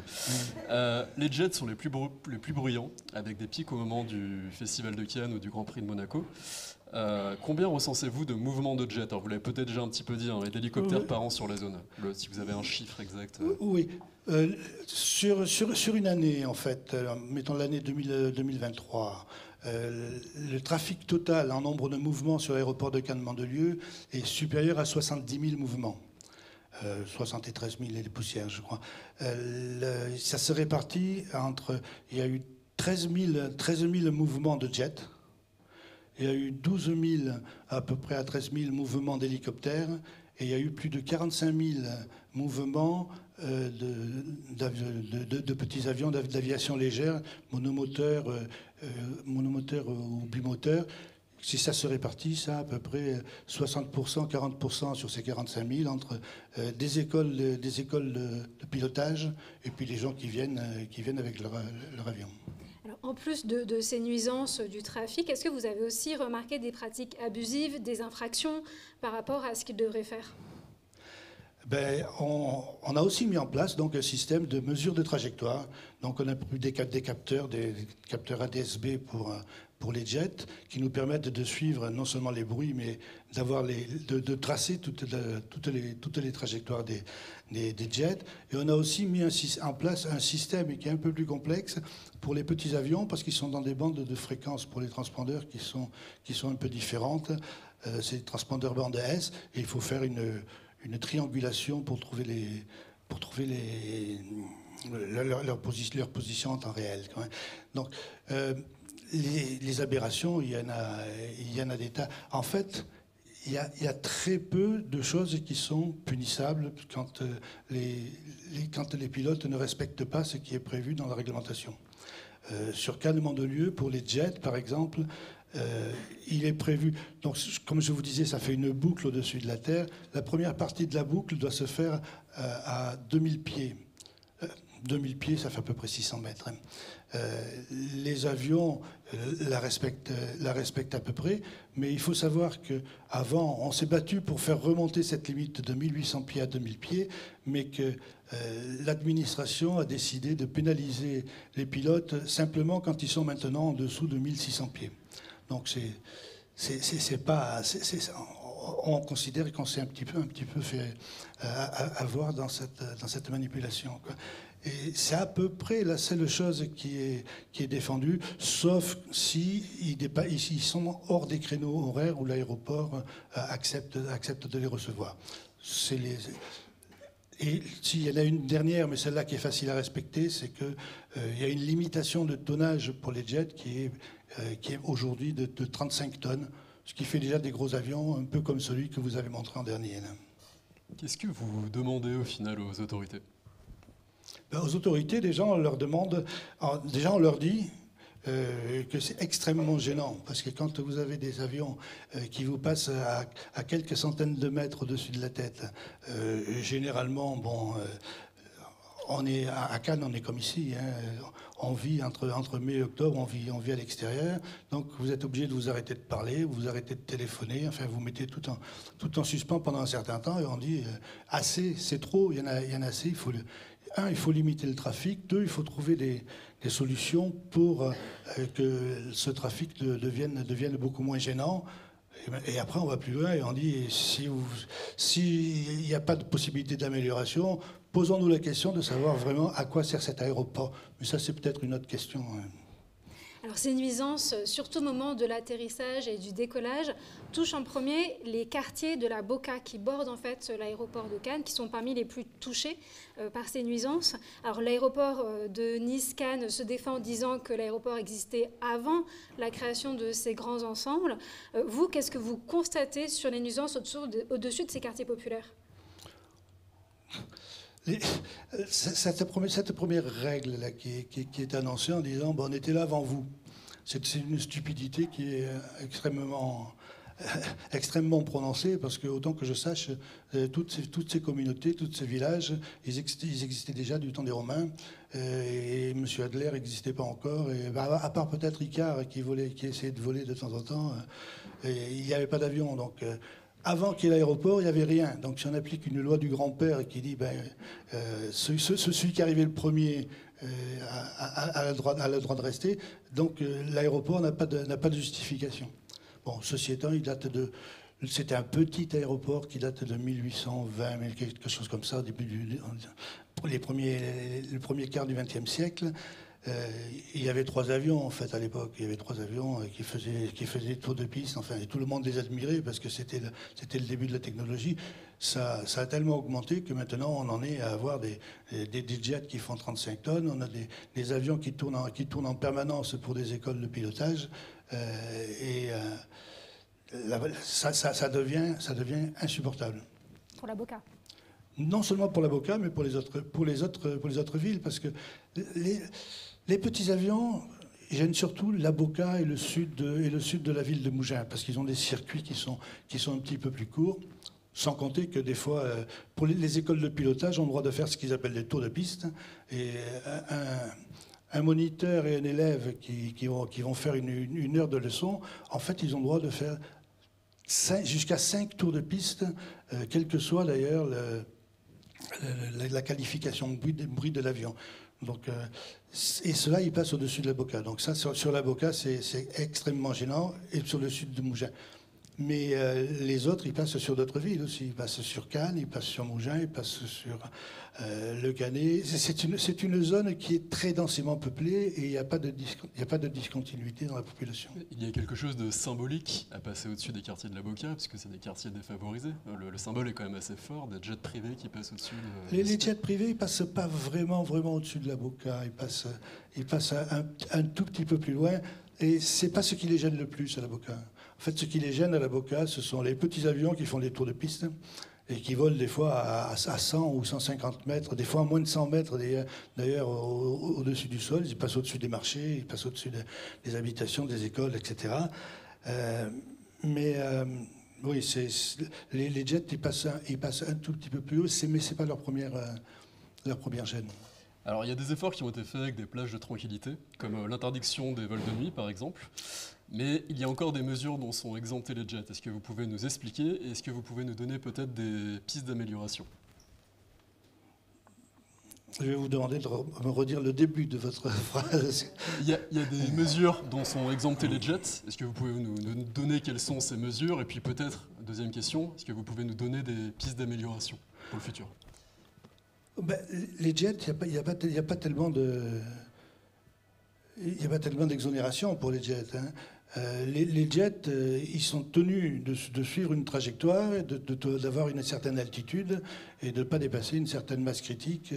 Speaker 13: Les jets sont les plus bruyants, avec des pics au moment du Festival de Cannes ou du Grand Prix de Monaco. Combien recensez-vous de mouvements de jets? Alors, vous l'avez peut-être déjà un petit peu dit, hein, et d'hélicoptères par an sur la zone, si vous avez un chiffre exact.
Speaker 16: Oui. Sur une année, en fait, mettons l'année 2023, le trafic total en nombre de mouvements sur l'aéroport de Cannes-Mandelieu est supérieur à 70 000 mouvements. 73 000 et les poussières, je crois. Ça se répartit entre... Il y a eu 13 000 mouvements de jets. Il y a eu 12 000, à peu près à 13 000 mouvements d'hélicoptères. Et il y a eu plus de 45 000 mouvements de petits avions d'aviation légère, monomoteurs ou bimoteurs. Si ça se répartit, ça à peu près 60%, 40% sur ces 45 000 entre des écoles de pilotage et puis les gens qui viennent avec leur avion.
Speaker 3: Alors, en plus de ces nuisances du trafic, est-ce que vous avez aussi remarqué des pratiques abusives, des infractions par rapport à ce qu'ils devraient faire ?
Speaker 16: Ben, on a aussi mis en place donc, un système de mesure de trajectoire. Donc on a pris des capteurs ADS-B pour les jets qui nous permettent de suivre non seulement les bruits, mais de tracer toutes les trajectoires des jets. Et on a aussi mis en place un système qui est un peu plus complexe pour les petits avions parce qu'ils sont dans des bandes de fréquences pour les transpondeurs qui sont un peu différentes. C'est des transpondeurs bande S et il faut faire une triangulation pour trouver leur position en temps réel. Quand même. Donc, les aberrations, il y en a des tas. En fait, il y a très peu de choses qui sont punissables quand les pilotes ne respectent pas ce qui est prévu dans la réglementation. Sur Cannes Mandelieu, pour les jets, par exemple, il est prévu, donc comme je vous disais, ça fait une boucle au-dessus de la Terre. La première partie de la boucle doit se faire à 2000 pieds. 2000 pieds, ça fait à peu près 600 mètres. Les avions la respectent à peu près, mais il faut savoir qu'avant, on s'est battu pour faire remonter cette limite de 1800 pieds à 2000 pieds, mais que l'administration a décidé de pénaliser les pilotes simplement quand ils sont maintenant en dessous de 1600 pieds. Donc on considère qu'on s'est un petit peu fait avoir dans cette manipulation, quoi. Et c'est à peu près la seule chose qui est défendue, sauf s'ils sont hors des créneaux horaires où l'aéroport accepte de les recevoir. Et s'il y en a une dernière, mais celle-là qui est facile à respecter, c'est qu'il y a une limitation de tonnage pour les jets qui est aujourd'hui de 35 tonnes, ce qui fait déjà des gros avions, un peu comme celui que vous avez montré en dernier.
Speaker 13: Qu'est-ce que vous demandez au final aux autorités ?
Speaker 16: Ben, aux autorités, déjà, on leur dit que c'est extrêmement gênant, parce que quand vous avez des avions qui vous passent à quelques centaines de mètres au-dessus de la tête, généralement, on est à Cannes, on est comme ici, hein, on vit entre mai et octobre, on vit à l'extérieur, donc vous êtes obligé de vous arrêter de parler, vous arrêtez de téléphoner, enfin vous mettez tout en suspens pendant un certain temps, et on dit assez, c'est trop, il y en a assez, il faut limiter le trafic. 2, il faut trouver des solutions pour que ce trafic devienne beaucoup moins gênant. Et après, on va plus loin et on dit, s'il n'y a pas de possibilité d'amélioration, posons-nous la question de savoir vraiment à quoi sert cet aéroport. Mais ça, c'est peut-être une autre question.
Speaker 3: Alors ces nuisances, surtout au moment de l'atterrissage et du décollage, touchent en premier les quartiers de la Boca qui bordent en fait l'aéroport de Cannes, qui sont parmi les plus touchés par ces nuisances. Alors l'aéroport de Nice-Cannes se défend en disant que l'aéroport existait avant la création de ces grands ensembles. Vous, qu'est-ce que vous constatez sur les nuisances au-dessus de ces quartiers populaires ?
Speaker 16: Cette première règle là, qui est annoncée en disant on était là avant vous, c'est une stupidité qui est extrêmement prononcée, parce que autant que je sache, toutes ces communautés, tous ces villages, ils existaient déjà du temps des Romains, et M. Adler n'existait pas encore, et, à part peut-être Icare qui essayait de voler de temps en temps, il n'y avait pas d'avion, donc... Avant qu'il y ait l'aéroport, il n'y avait rien. Donc si on applique une loi du grand-père qui dit celui qui arrivait le premier a le droit de rester, donc l'aéroport n'a pas de justification. Bon, ceci étant, c'était un petit aéroport qui date de 1820, quelque chose comme ça, au début le premier quart du XXe siècle. Il y avait 3 avions en fait à l'époque. Il y avait 3 avions qui faisaient tour de piste. Enfin, et tout le monde les admirait parce que c'était le début de la technologie. Ça a tellement augmenté que maintenant on en est à avoir des jets qui font 35 tonnes. On a des avions qui tournent en permanence pour des écoles de pilotage. Ça devient insupportable.
Speaker 3: Pour la Boca.
Speaker 16: non seulement pour la Boca, mais pour les autres villes, parce que les petits avions gênent surtout la Boca et le sud de la ville de Mougins, parce qu'ils ont des circuits qui sont un petit peu plus courts, sans compter que des fois, pour les écoles de pilotage ont le droit de faire ce qu'ils appellent des tours de piste, et un moniteur et un élève qui vont faire une heure de leçon, en fait, ils ont le droit de faire jusqu'à 5 tours de piste, quelle que soit d'ailleurs la qualification de bruit de l'avion. Donc, et cela, il passe au-dessus de la Boca. Donc ça, sur la Boca, c'est extrêmement gênant, et sur le sud de Mougins. Mais les autres, ils passent sur d'autres villes aussi. Ils passent sur Cannes, ils passent sur Mougins, ils passent sur Le Canet. C'est une zone qui est très densément peuplée et il n'y a pas de discontinuité dans la population.
Speaker 13: Il y a quelque chose de symbolique à passer au-dessus des quartiers de la Boca, puisque c'est des quartiers défavorisés. Le symbole est quand même assez fort, des jets privés qui passent au-dessus de...
Speaker 16: Les jets privés, ils ne passent pas vraiment au-dessus de la Boca. Ils passent un tout petit peu plus loin. Et ce n'est pas ce qui les gêne le plus à la Boca. En fait, ce qui les gêne à la Boca, ce sont les petits avions qui font des tours de piste et qui volent des fois à 100 ou 150 mètres, des fois à moins de 100 mètres d'ailleurs au-dessus du sol. Ils passent au-dessus des marchés, ils passent au-dessus des habitations, des écoles, etc. Oui, les jets, ils passent un tout petit peu plus haut, mais ce n'est pas leur première gêne.
Speaker 13: Alors, il y a des efforts qui ont été faits avec des plages de tranquillité, comme l'interdiction des vols de nuit, par exemple. Mais il y a encore des mesures dont sont exemptés les jets. Est-ce que vous pouvez nous expliquer et est-ce que vous pouvez nous donner peut-être des pistes d'amélioration?
Speaker 16: Je vais vous demander de me redire le début de votre phrase.
Speaker 13: Il y a des mesures dont sont exemptés les jets. Est-ce que vous pouvez nous donner quelles sont ces mesures? Et puis peut-être, deuxième question, est-ce que vous pouvez nous donner des pistes d'amélioration pour le futur?
Speaker 16: Les jets, il n'y a pas tellement d'exonération pour les jets. Hein. Les jets, ils sont tenus de suivre une trajectoire, d'avoir une certaine altitude et de ne pas dépasser une certaine masse critique.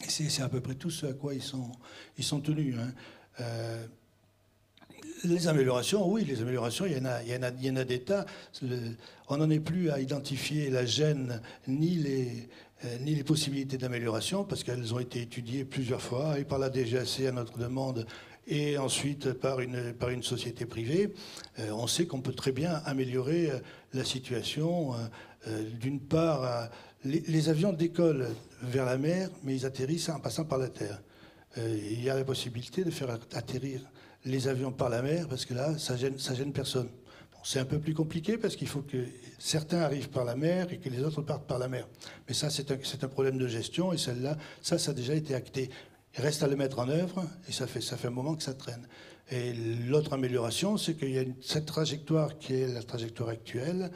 Speaker 16: C'est à peu près tout ce à quoi ils sont tenus. Hein. Les améliorations, oui, les améliorations, il y en a des tas. On n'en est plus à identifier la gêne ni les possibilités d'amélioration, parce qu'elles ont été étudiées plusieurs fois, et par la DGAC à notre demande, et ensuite par une société privée. On sait qu'on peut très bien améliorer la situation. D'une part, les avions décollent vers la mer, mais ils atterrissent en passant par la terre. Il y a la possibilité de faire atterrir les avions par la mer, parce que là, ça gêne personne. C'est un peu plus compliqué parce qu'il faut que certains arrivent par la mer et que les autres partent par la mer. Mais ça, c'est un problème de gestion et celle-là, ça a déjà été acté. Il reste à le mettre en œuvre et ça fait un moment que ça traîne. Et l'autre amélioration, c'est qu'il y a cette trajectoire qui est la trajectoire actuelle.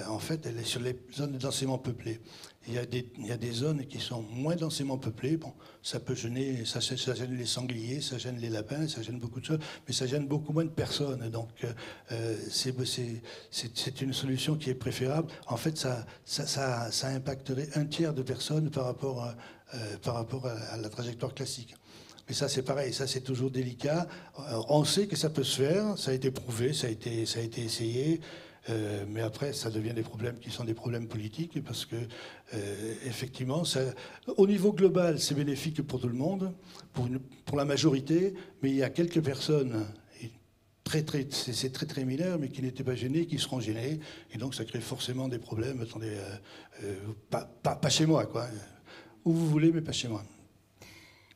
Speaker 16: En fait, elle est sur les zones densément peuplées. Il y a des zones qui sont moins densément peuplées. Bon, ça peut gêner, ça gêne les sangliers, ça gêne les lapins, ça gêne beaucoup de choses, mais ça gêne beaucoup moins de personnes. Donc, c'est une solution qui est préférable. En fait, ça impacterait un tiers de personnes par rapport à la trajectoire classique. Mais ça, c'est pareil, ça, c'est toujours délicat. On sait que ça peut se faire, ça a été prouvé, ça a été essayé. Mais après, ça devient des problèmes qui sont des problèmes politiques, parce que, effectivement, au niveau global, c'est bénéfique pour tout le monde, pour la majorité, mais il y a quelques personnes, c'est très mineur, mais qui n'étaient pas gênées, qui seront gênées, et donc ça crée forcément des problèmes. Attendez, pas chez moi, quoi. Où vous voulez, mais pas chez moi.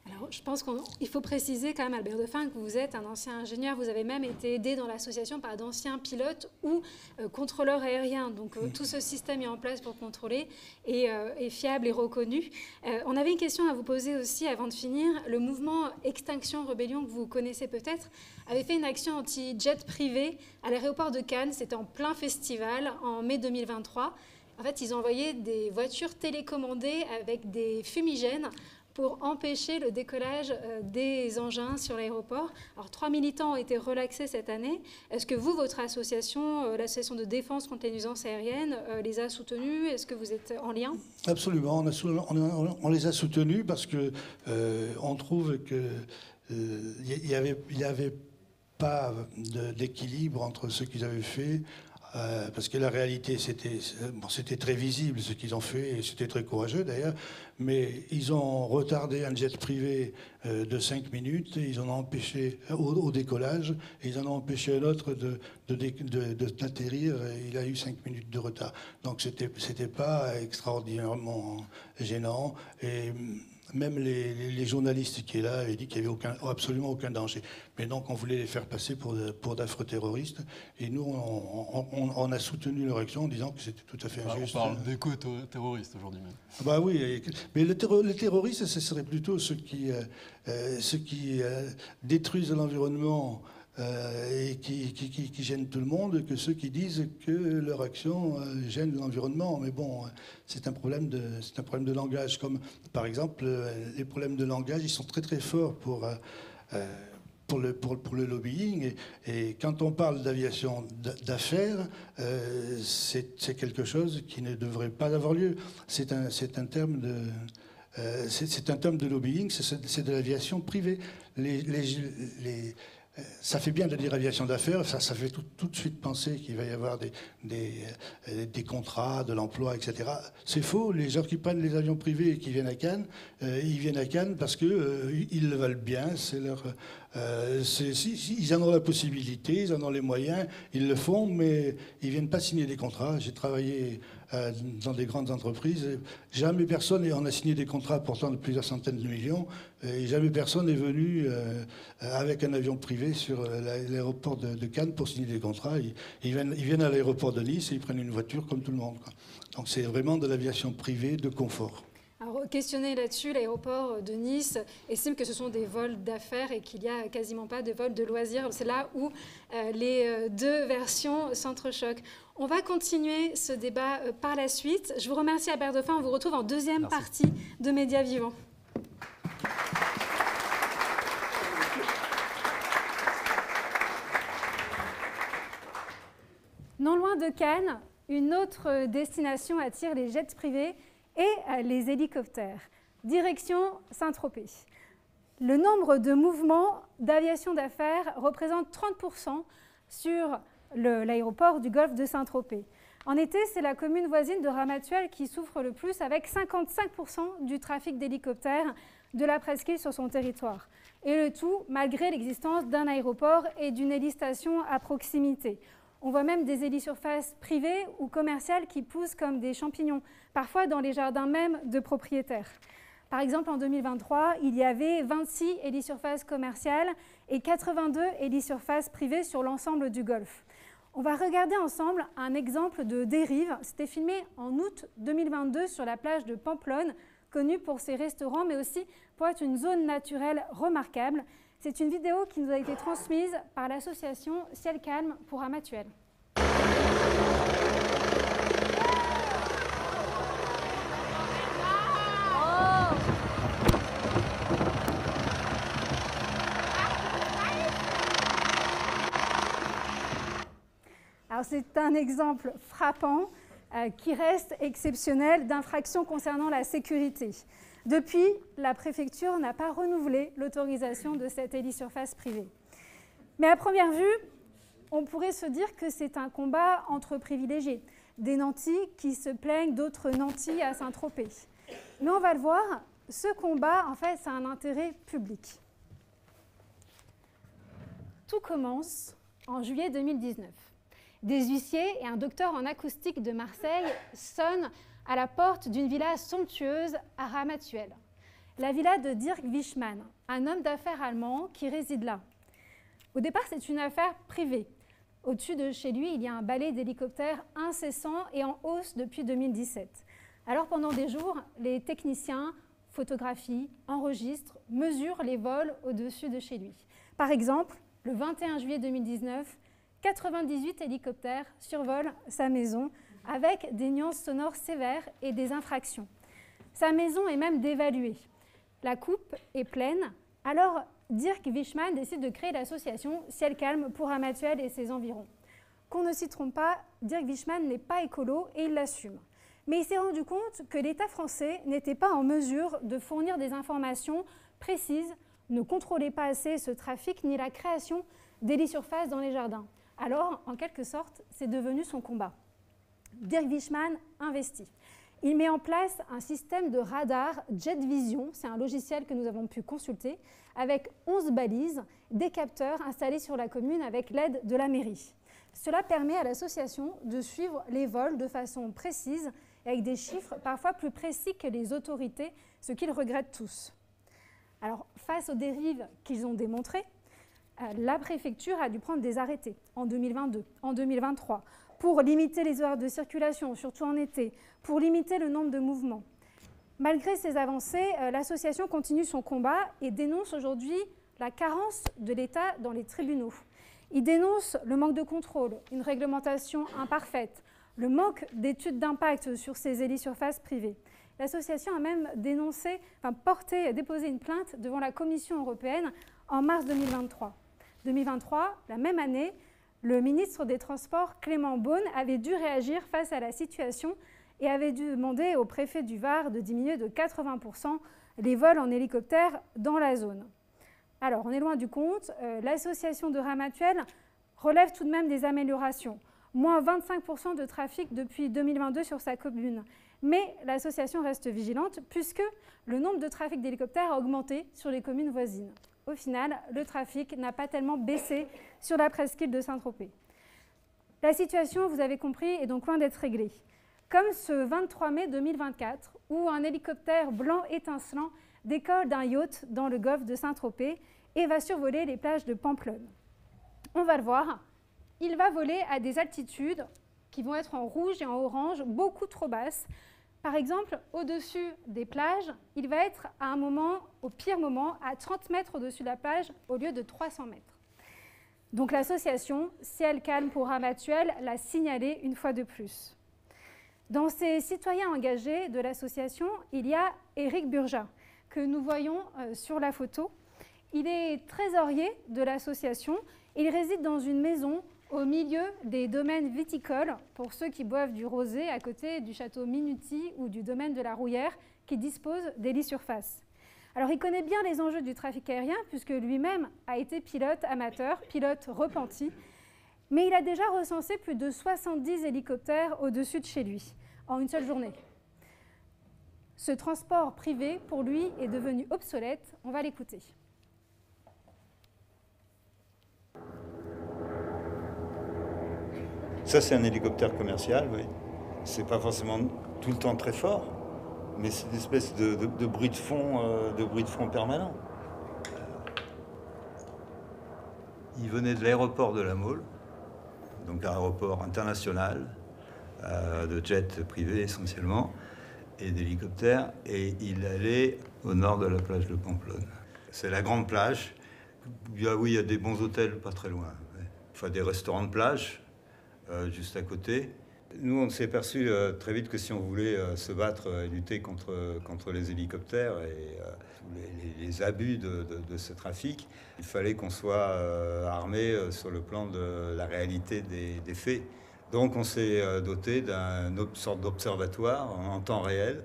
Speaker 3: Alors, je pense qu'il faut préciser quand même, Albert Defin, que vous êtes un ancien ingénieur. Vous avez même été aidé dans l'association par d'anciens pilotes ou contrôleurs aériens. Donc, tout ce système mis en place pour contrôler est fiable et reconnu. On avait une question à vous poser aussi avant de finir. Le mouvement Extinction Rebellion, que vous connaissez peut-être, avait fait une action anti-jet privé à l'aéroport de Cannes. C'était en plein festival en mai 2023. En fait, ils ont envoyé des voitures télécommandées avec des fumigènes pour empêcher le décollage des engins sur l'aéroport. Alors, 3 militants ont été relaxés cette année. Est-ce que vous, votre association, l'association de défense contre les nuisances aériennes, les a soutenus? Est-ce que vous êtes en lien?
Speaker 16: Absolument, on les a soutenus parce que on trouve que il y avait pas d'équilibre entre ce qu'ils avaient fait Parce que la réalité, c'était très visible ce qu'ils ont fait, et c'était très courageux d'ailleurs, mais ils ont retardé un jet privé de 5 minutes, et ils en ont empêché au décollage, et ils en ont empêché un autre d'atterrir, il a eu 5 minutes de retard. Donc c'était pas extraordinairement gênant, et même les journalistes qui est là avaient dit qu'il n'y avait absolument aucun danger. Mais donc on voulait les faire passer pour d'affreux terroristes. Et nous, on a soutenu leur action en disant que c'était tout à fait injuste.
Speaker 13: On parle d'éco-terroristes aujourd'hui même.
Speaker 16: Bah oui, mais les terroristes, ce serait plutôt ceux qui détruisent l'environnement et qui gênent tout le monde, que ceux qui disent que leur action gêne l'environnement. Mais bon, c'est un problème de langage. Comme par exemple, les problèmes de langage, ils sont très très forts pour le lobbying. Et quand on parle d'aviation d'affaires, c'est quelque chose qui ne devrait pas avoir lieu. C'est un terme de lobbying, c'est de l'aviation privée. Ça fait bien de dire aviation d'affaires, ça fait tout de suite penser qu'il va y avoir des contrats, de l'emploi, etc. C'est faux. Les gens qui prennent les avions privés et qui viennent à Cannes, ils viennent à Cannes parce qu'ils le veulent bien. Ils en ont la possibilité, ils en ont les moyens, ils le font, mais ils ne viennent pas signer des contrats. J'ai travaillé dans des grandes entreprises. Jamais personne, et on a signé des contrats pourtant de plusieurs centaines de millions, et jamais personne n'est venu avec un avion privé sur l'aéroport de Cannes pour signer des contrats. Ils viennent à l'aéroport de Nice et ils prennent une voiture comme tout le monde, quoi. Donc c'est vraiment de l'aviation privée de confort.
Speaker 3: Alors, questionné là-dessus, l'aéroport de Nice estime que ce sont des vols d'affaires et qu'il n'y a quasiment pas de vols de loisirs. C'est là où les deux versions s'entrechoquent. On va continuer ce débat par la suite. Je vous remercie, Albert Dauphin. On vous retrouve en deuxième partie de Médias Vivants. Non loin de Cannes, une autre destination attire les jets privés et les hélicoptères. Direction Saint-Tropez. Le nombre de mouvements d'aviation d'affaires représente 30% sur l'aéroport du golfe de Saint-Tropez. En été, c'est la commune voisine de Ramatuelle qui souffre le plus, avec 55% du trafic d'hélicoptères de la presqu'île sur son territoire. Et le tout malgré l'existence d'un aéroport et d'une hélistation à proximité. On voit même des hélisurfaces privées ou commerciales qui poussent comme des champignons, parfois dans les jardins même de propriétaires. Par exemple, en 2023, il y avait 26 hélisurfaces commerciales et 82 hélisurfaces privées sur l'ensemble du golfe. On va regarder ensemble un exemple de dérive. C'était filmé en août 2022 sur la plage de Pamplonne, connue pour ses restaurants, mais aussi pour être une zone naturelle remarquable. C'est une vidéo qui nous a été transmise par l'association Ciel Calme pour Ramatuelle. Alors c'est un exemple frappant qui reste exceptionnel d'infraction concernant la sécurité. Depuis, la préfecture n'a pas renouvelé l'autorisation de cette hélisurface privée. Mais à première vue, on pourrait se dire que c'est un combat entre privilégiés. Des nantis qui se plaignent d'autres nantis à Saint-Tropez. Mais on va le voir, ce combat, en fait, c'est un intérêt public. Tout commence en juillet 2019. Des huissiers et un docteur en acoustique de Marseille sonnent à la porte d'une villa somptueuse à Ramatuelle. La villa de Dirk Wichmann, un homme d'affaires allemand qui réside là. Au départ, c'est une affaire privée. Au-dessus de chez lui, il y a un balai d'hélicoptères incessant et en hausse depuis 2017. Alors pendant des jours, les techniciens photographient, enregistrent, mesurent les vols au-dessus de chez lui. Par exemple, le 21 juillet 2019, 98 hélicoptères survolent sa maison avec des nuances sonores sévères et des infractions. Sa maison est même dévaluée. La coupe est pleine. Alors, Dirk Wichmann décide de créer l'association Ciel Calme pour Ramatuelle et ses environs. Qu'on ne s'y trompe pas, Dirk Wichmann n'est pas écolo et il l'assume. Mais il s'est rendu compte que l'État français n'était pas en mesure de fournir des informations précises, ne contrôlait pas assez ce trafic ni la création d'hélisurfaces dans les jardins. Alors, en quelque sorte, c'est devenu son combat. Dirk Wichmann investit. Il met en place un système de radar Jet Vision, c'est un logiciel que nous avons pu consulter, avec 11 balises, des capteurs installés sur la commune avec l'aide de la mairie. Cela permet à l'association de suivre les vols de façon précise et avec des chiffres parfois plus précis que les autorités, ce qu'ils regrettent tous. Alors, face aux dérives qu'ils ont démontrées, la préfecture a dû prendre des arrêtés en 2022, en 2023, pour limiter les horaires de circulation, surtout en été, pour limiter le nombre de mouvements. Malgré ces avancées, l'association continue son combat et dénonce aujourd'hui la carence de l'État dans les tribunaux. Il dénonce le manque de contrôle, une réglementation imparfaite, le manque d'études d'impact sur ces hélisurfaces privées. L'association a même déposé une plainte devant la Commission européenne en mars 2023. 2023, la même année, le ministre des Transports, Clément Beaune, avait dû réagir face à la situation et avait dû demander au préfet du Var de diminuer de 80% les vols en hélicoptère dans la zone. Alors, on est loin du compte. L'association de Ramatuelle relève tout de même des améliorations. Moins 25% de trafic depuis 2022 sur sa commune. Mais l'association reste vigilante puisque le nombre de trafics d'hélicoptères a augmenté sur les communes voisines. Au final, le trafic n'a pas tellement baissé sur la presqu'île de Saint-Tropez. La situation, vous avez compris, est donc loin d'être réglée. Comme ce 23 mai 2024, où un hélicoptère blanc étincelant décolle d'un yacht dans le golfe de Saint-Tropez et va survoler les plages de Pamplonne. On va le voir, il va voler à des altitudes qui vont être en rouge et en orange, beaucoup trop basses. Par exemple, au-dessus des plages, il va être à un moment, au pire moment, à 30 mètres au-dessus de la plage au lieu de 300 mètres. Donc l'association Ciel Calme pour Ramatuelle l'a signalé une fois de plus. Dans ces citoyens engagés de l'association, il y a Éric Burja, que nous voyons sur la photo. Il est trésorier de l'association. Il réside dans une maison au milieu des domaines viticoles, pour ceux qui boivent du rosé à côté du château Minuti ou du domaine de la Rouillère, qui dispose d'hélisurface. Alors il connaît bien les enjeux du trafic aérien, puisque lui-même a été pilote amateur, pilote repenti, mais il a déjà recensé plus de 70 hélicoptères au-dessus de chez lui, en une seule journée. Ce transport privé, pour lui, est devenu obsolète. On va l'écouter.
Speaker 17: Ça, c'est un hélicoptère commercial, oui. C'est pas forcément tout le temps très fort, mais c'est une espèce de bruit de fond permanent. Il venait de l'aéroport de La Mole, donc un aéroport international, de jets privés essentiellement, et d'hélicoptères, et il allait au nord de la plage de Pamplonne. C'est la grande plage, où il y a des bons hôtels pas très loin, enfin des restaurants de plage, juste à côté. Nous, on s'est aperçu très vite que si on voulait se battre et lutter contre les hélicoptères et les abus de ce trafic, il fallait qu'on soit armé sur le plan de la réalité des faits. Donc on s'est doté d'une sorte d'observatoire en temps réel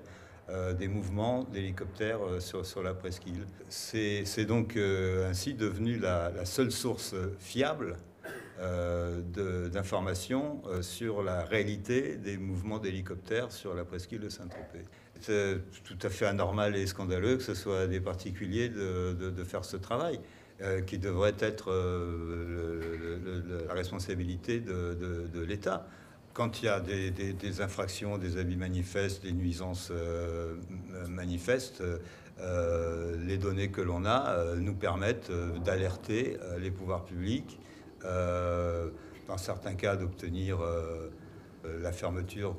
Speaker 17: des mouvements d'hélicoptères sur la presqu'île. C'est donc ainsi devenu la seule source fiable d'informations sur la réalité des mouvements d'hélicoptères sur la presqu'île de Saint-Tropez. C'est tout à fait anormal et scandaleux que ce soit des particuliers de faire ce travail, qui devrait être la responsabilité de l'État. Quand il y a des infractions, des abus manifestes, des nuisances manifestes, les données que l'on a nous permettent d'alerter les pouvoirs publics, dans certains cas d'obtenir la fermeture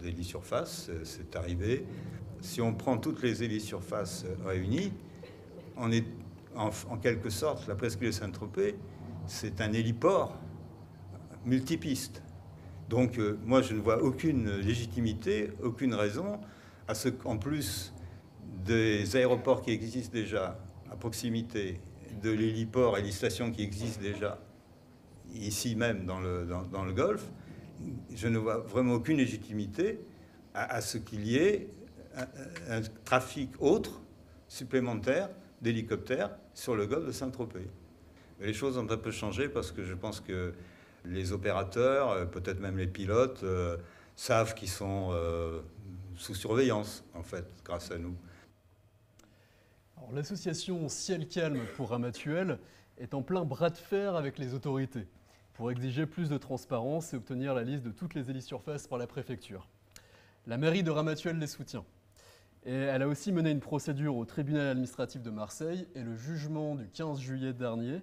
Speaker 17: des hélisurfaces, c'est arrivé. Si on prend toutes les hélisurfaces réunies, on est en quelque sorte, la presqu'île de Saint-Tropez, c'est un héliport multipiste. Donc moi je ne vois aucune légitimité, aucune raison à ce qu'en plus des aéroports qui existent déjà à proximité, de l'héliport et les stations qui existent déjà ici même dans le Golfe, je ne vois vraiment aucune légitimité à ce qu'il y ait un trafic autre, supplémentaire, d'hélicoptères sur le golfe de Saint-Tropez. Mais les choses ont un peu changé parce que je pense que Les opérateurs, peut-être même les pilotes, savent qu'ils sont sous surveillance, en fait, grâce à nous.
Speaker 13: L'association Ciel Calme pour Ramatuelle est en plein bras de fer avec les autorités pour exiger plus de transparence et obtenir la liste de toutes les hélisurfaces par la préfecture. La mairie de Ramatuelle les soutient. Et elle a aussi mené une procédure au tribunal administratif de Marseille et le jugement du 15 juillet dernier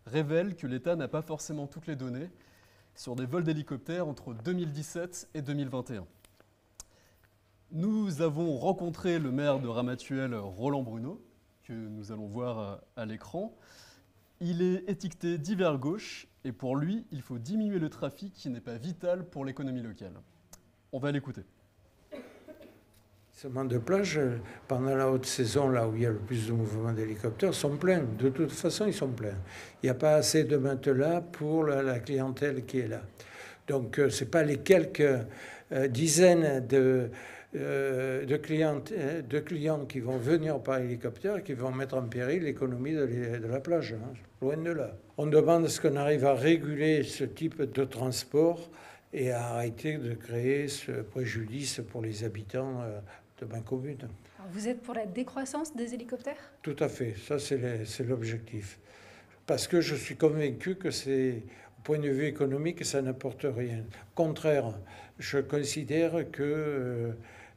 Speaker 13: révèle que l'État n'a pas forcément toutes les données sur des vols d'hélicoptères entre 2017 et 2021. Nous avons rencontré le maire de Ramatuelle, Roland Bruno, que nous allons voir à l'écran. Il est étiqueté divers gauche et pour lui, il faut diminuer le trafic qui n'est pas vital pour l'économie locale. On va l'écouter.
Speaker 18: Les segments de plage, pendant la haute saison, là où il y a le plus de mouvements d'hélicoptères, sont pleins. De toute façon, ils sont pleins. Il n'y a pas assez de matelas pour la clientèle qui est là. Donc, ce n'est pas les quelques dizaines de clients qui vont venir par hélicoptère qui vont mettre en péril l'économie de la plage. Hein. Loin de là. On demande à ce qu'on arrive à réguler ce type de transport et à arrêter de créer ce préjudice pour les habitants de ma commune.
Speaker 3: Alors vous êtes pour la décroissance des hélicoptères ?
Speaker 18: Tout à fait, ça c'est l'objectif. Parce que je suis convaincu que c'est, au point de vue économique, ça n'apporte rien. Au contraire, je considère que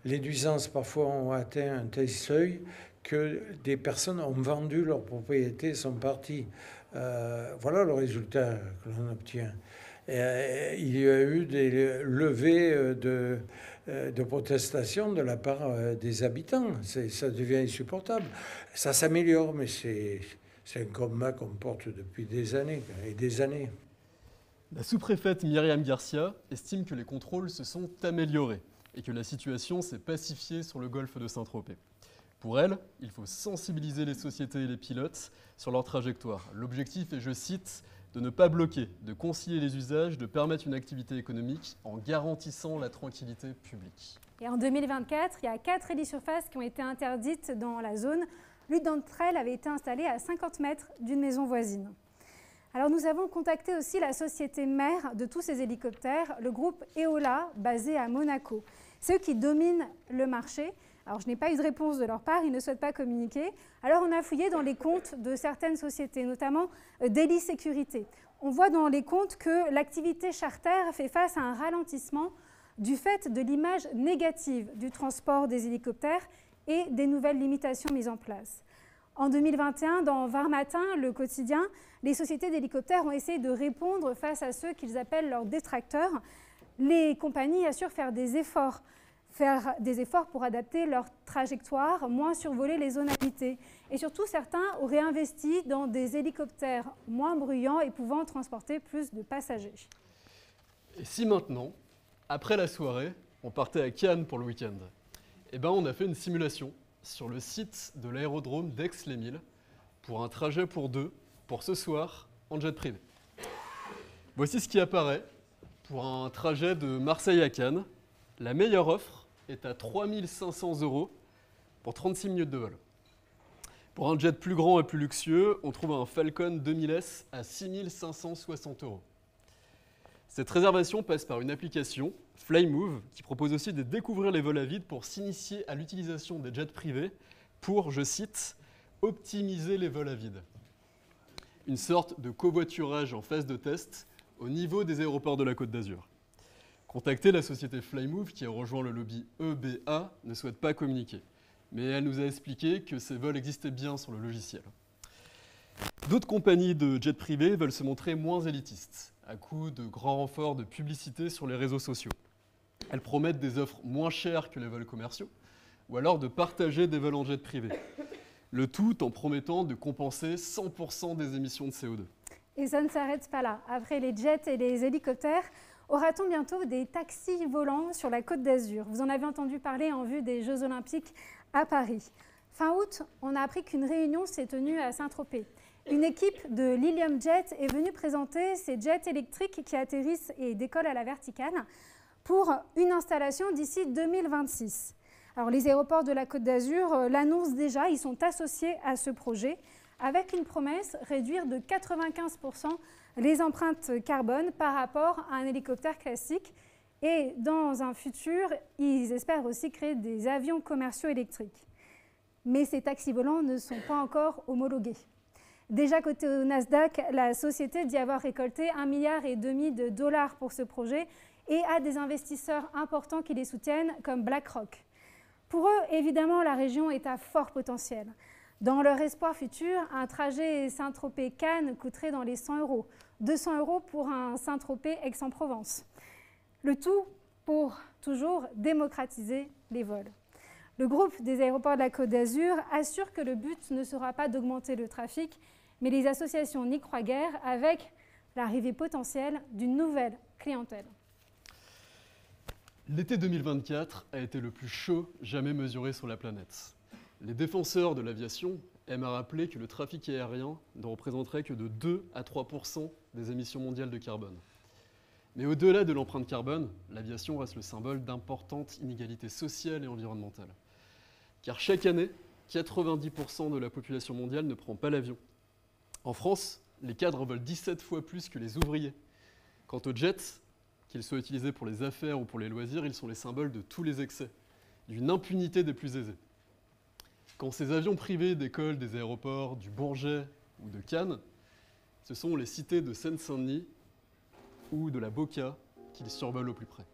Speaker 18: les nuisances parfois ont atteint un tel seuil que des personnes ont vendu leur propriété, sont parties. Voilà le résultat que l'on obtient. Il y a eu des levées de protestation de la part des habitants. Ça devient insupportable. Ça s'améliore, mais c'est un combat qu'on porte depuis des années et des années.
Speaker 13: La sous-préfète Myriam Garcia estime que les contrôles se sont améliorés et que la situation s'est pacifiée sur le golfe de Saint-Tropez. Pour elle, il faut sensibiliser les sociétés et les pilotes sur leur trajectoire. L'objectif est, je cite, de ne pas bloquer, de concilier les usages, de permettre une activité économique en garantissant la tranquillité publique.
Speaker 3: Et en 2024, il y a 4 hélisurfaces qui ont été interdites dans la zone. L'une d'entre elles avait été installée à 50 mètres d'une maison voisine. Alors nous avons contacté aussi la société mère de tous ces hélicoptères, le groupe Eola, basé à Monaco. C'est eux qui dominent le marché. Alors je n'ai pas eu de réponse de leur part, ils ne souhaitent pas communiquer. Alors on a fouillé dans les comptes de certaines sociétés, notamment Daily Sécurité. On voit dans les comptes que l'activité charter fait face à un ralentissement du fait de l'image négative du transport des hélicoptères et des nouvelles limitations mises en place. En 2021, dans Var Matin, le quotidien, les sociétés d'hélicoptères ont essayé de répondre face à ceux qu'ils appellent leurs détracteurs. Les compagnies assurent faire des efforts pour adapter leur trajectoire, moins survoler les zones habitées. Et surtout, certains auraient investi dans des hélicoptères moins bruyants et pouvant transporter plus de passagers.
Speaker 13: Et si maintenant, après la soirée, on partait à Cannes pour le week-end, eh ben on a fait une simulation sur le site de l'aérodrome d'Aix-les-Milles pour un trajet pour deux, pour ce soir, en jet privé. Voici ce qui apparaît pour un trajet de Marseille à Cannes. La meilleure offre est à 3 500 € pour 36 minutes de vol. Pour un jet plus grand et plus luxueux, on trouve un Falcon 2000S à 6 560 €. Cette réservation passe par une application, Flymove, qui propose aussi de découvrir les vols à vide pour s'initier à l'utilisation des jets privés pour, je cite, « optimiser les vols à vide ». Une sorte de covoiturage en phase de test au niveau des aéroports de la Côte d'Azur. Contacter la société Flymove, qui a rejoint le lobby EBA, ne souhaite pas communiquer. Mais elle nous a expliqué que ces vols existaient bien sur le logiciel. D'autres compagnies de jets privés veulent se montrer moins élitistes, à coup de grands renforts de publicité sur les réseaux sociaux. Elles promettent des offres moins chères que les vols commerciaux, ou alors de partager des vols en jet privé. Le tout en promettant de compenser 100% des émissions de CO2.
Speaker 3: Et ça ne s'arrête pas là. Après les jets et les hélicoptères, aura-t-on bientôt des taxis volants sur la Côte d'Azur? Vous en avez entendu parler en vue des Jeux Olympiques à Paris. Fin août, on a appris qu'une réunion s'est tenue à Saint-Tropez. Une équipe de Lilium Jet est venue présenter ces jets électriques qui atterrissent et décollent à la verticale pour une installation d'ici 2026. Alors, les aéroports de la Côte d'Azur l'annoncent déjà, ils sont associés à ce projet avec une promesse, réduire de 95% les empreintes carbone par rapport à un hélicoptère classique. Et dans un futur, ils espèrent aussi créer des avions commerciaux électriques. Mais ces taxis volants ne sont pas encore homologués. Déjà cotée au Nasdaq, la société dit avoir récolté 1,5 milliard de dollars pour ce projet et a des investisseurs importants qui les soutiennent, comme BlackRock. Pour eux, évidemment, la région est à fort potentiel. Dans leur espoir futur, un trajet Saint-Tropez-Cannes coûterait dans les 100 €, 200 € pour un Saint-Tropez Aix-en-Provence. Le tout pour toujours démocratiser les vols. Le groupe des aéroports de la Côte d'Azur assure que le but ne sera pas d'augmenter le trafic, mais les associations n'y croient guère avec l'arrivée potentielle d'une nouvelle clientèle.
Speaker 13: L'été 2024 a été le plus chaud jamais mesuré sur la planète. Les défenseurs de l'aviation aiment à rappeler que le trafic aérien ne représenterait que de 2 à 3% des émissions mondiales de carbone. Mais au-delà de l'empreinte carbone, l'aviation reste le symbole d'importantes inégalités sociales et environnementales. Car chaque année, 90% de la population mondiale ne prend pas l'avion. En France, les cadres volent 17 fois plus que les ouvriers. Quant aux jets, qu'ils soient utilisés pour les affaires ou pour les loisirs, ils sont les symboles de tous les excès, d'une impunité des plus aisés. Quand ces avions privés décollent des aéroports du Bourget ou de Cannes, ce sont les cités de Seine-Saint-Denis ou de la Boca qu'ils survolent au plus près.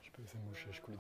Speaker 13: Je peux essayer de moucher, je coule.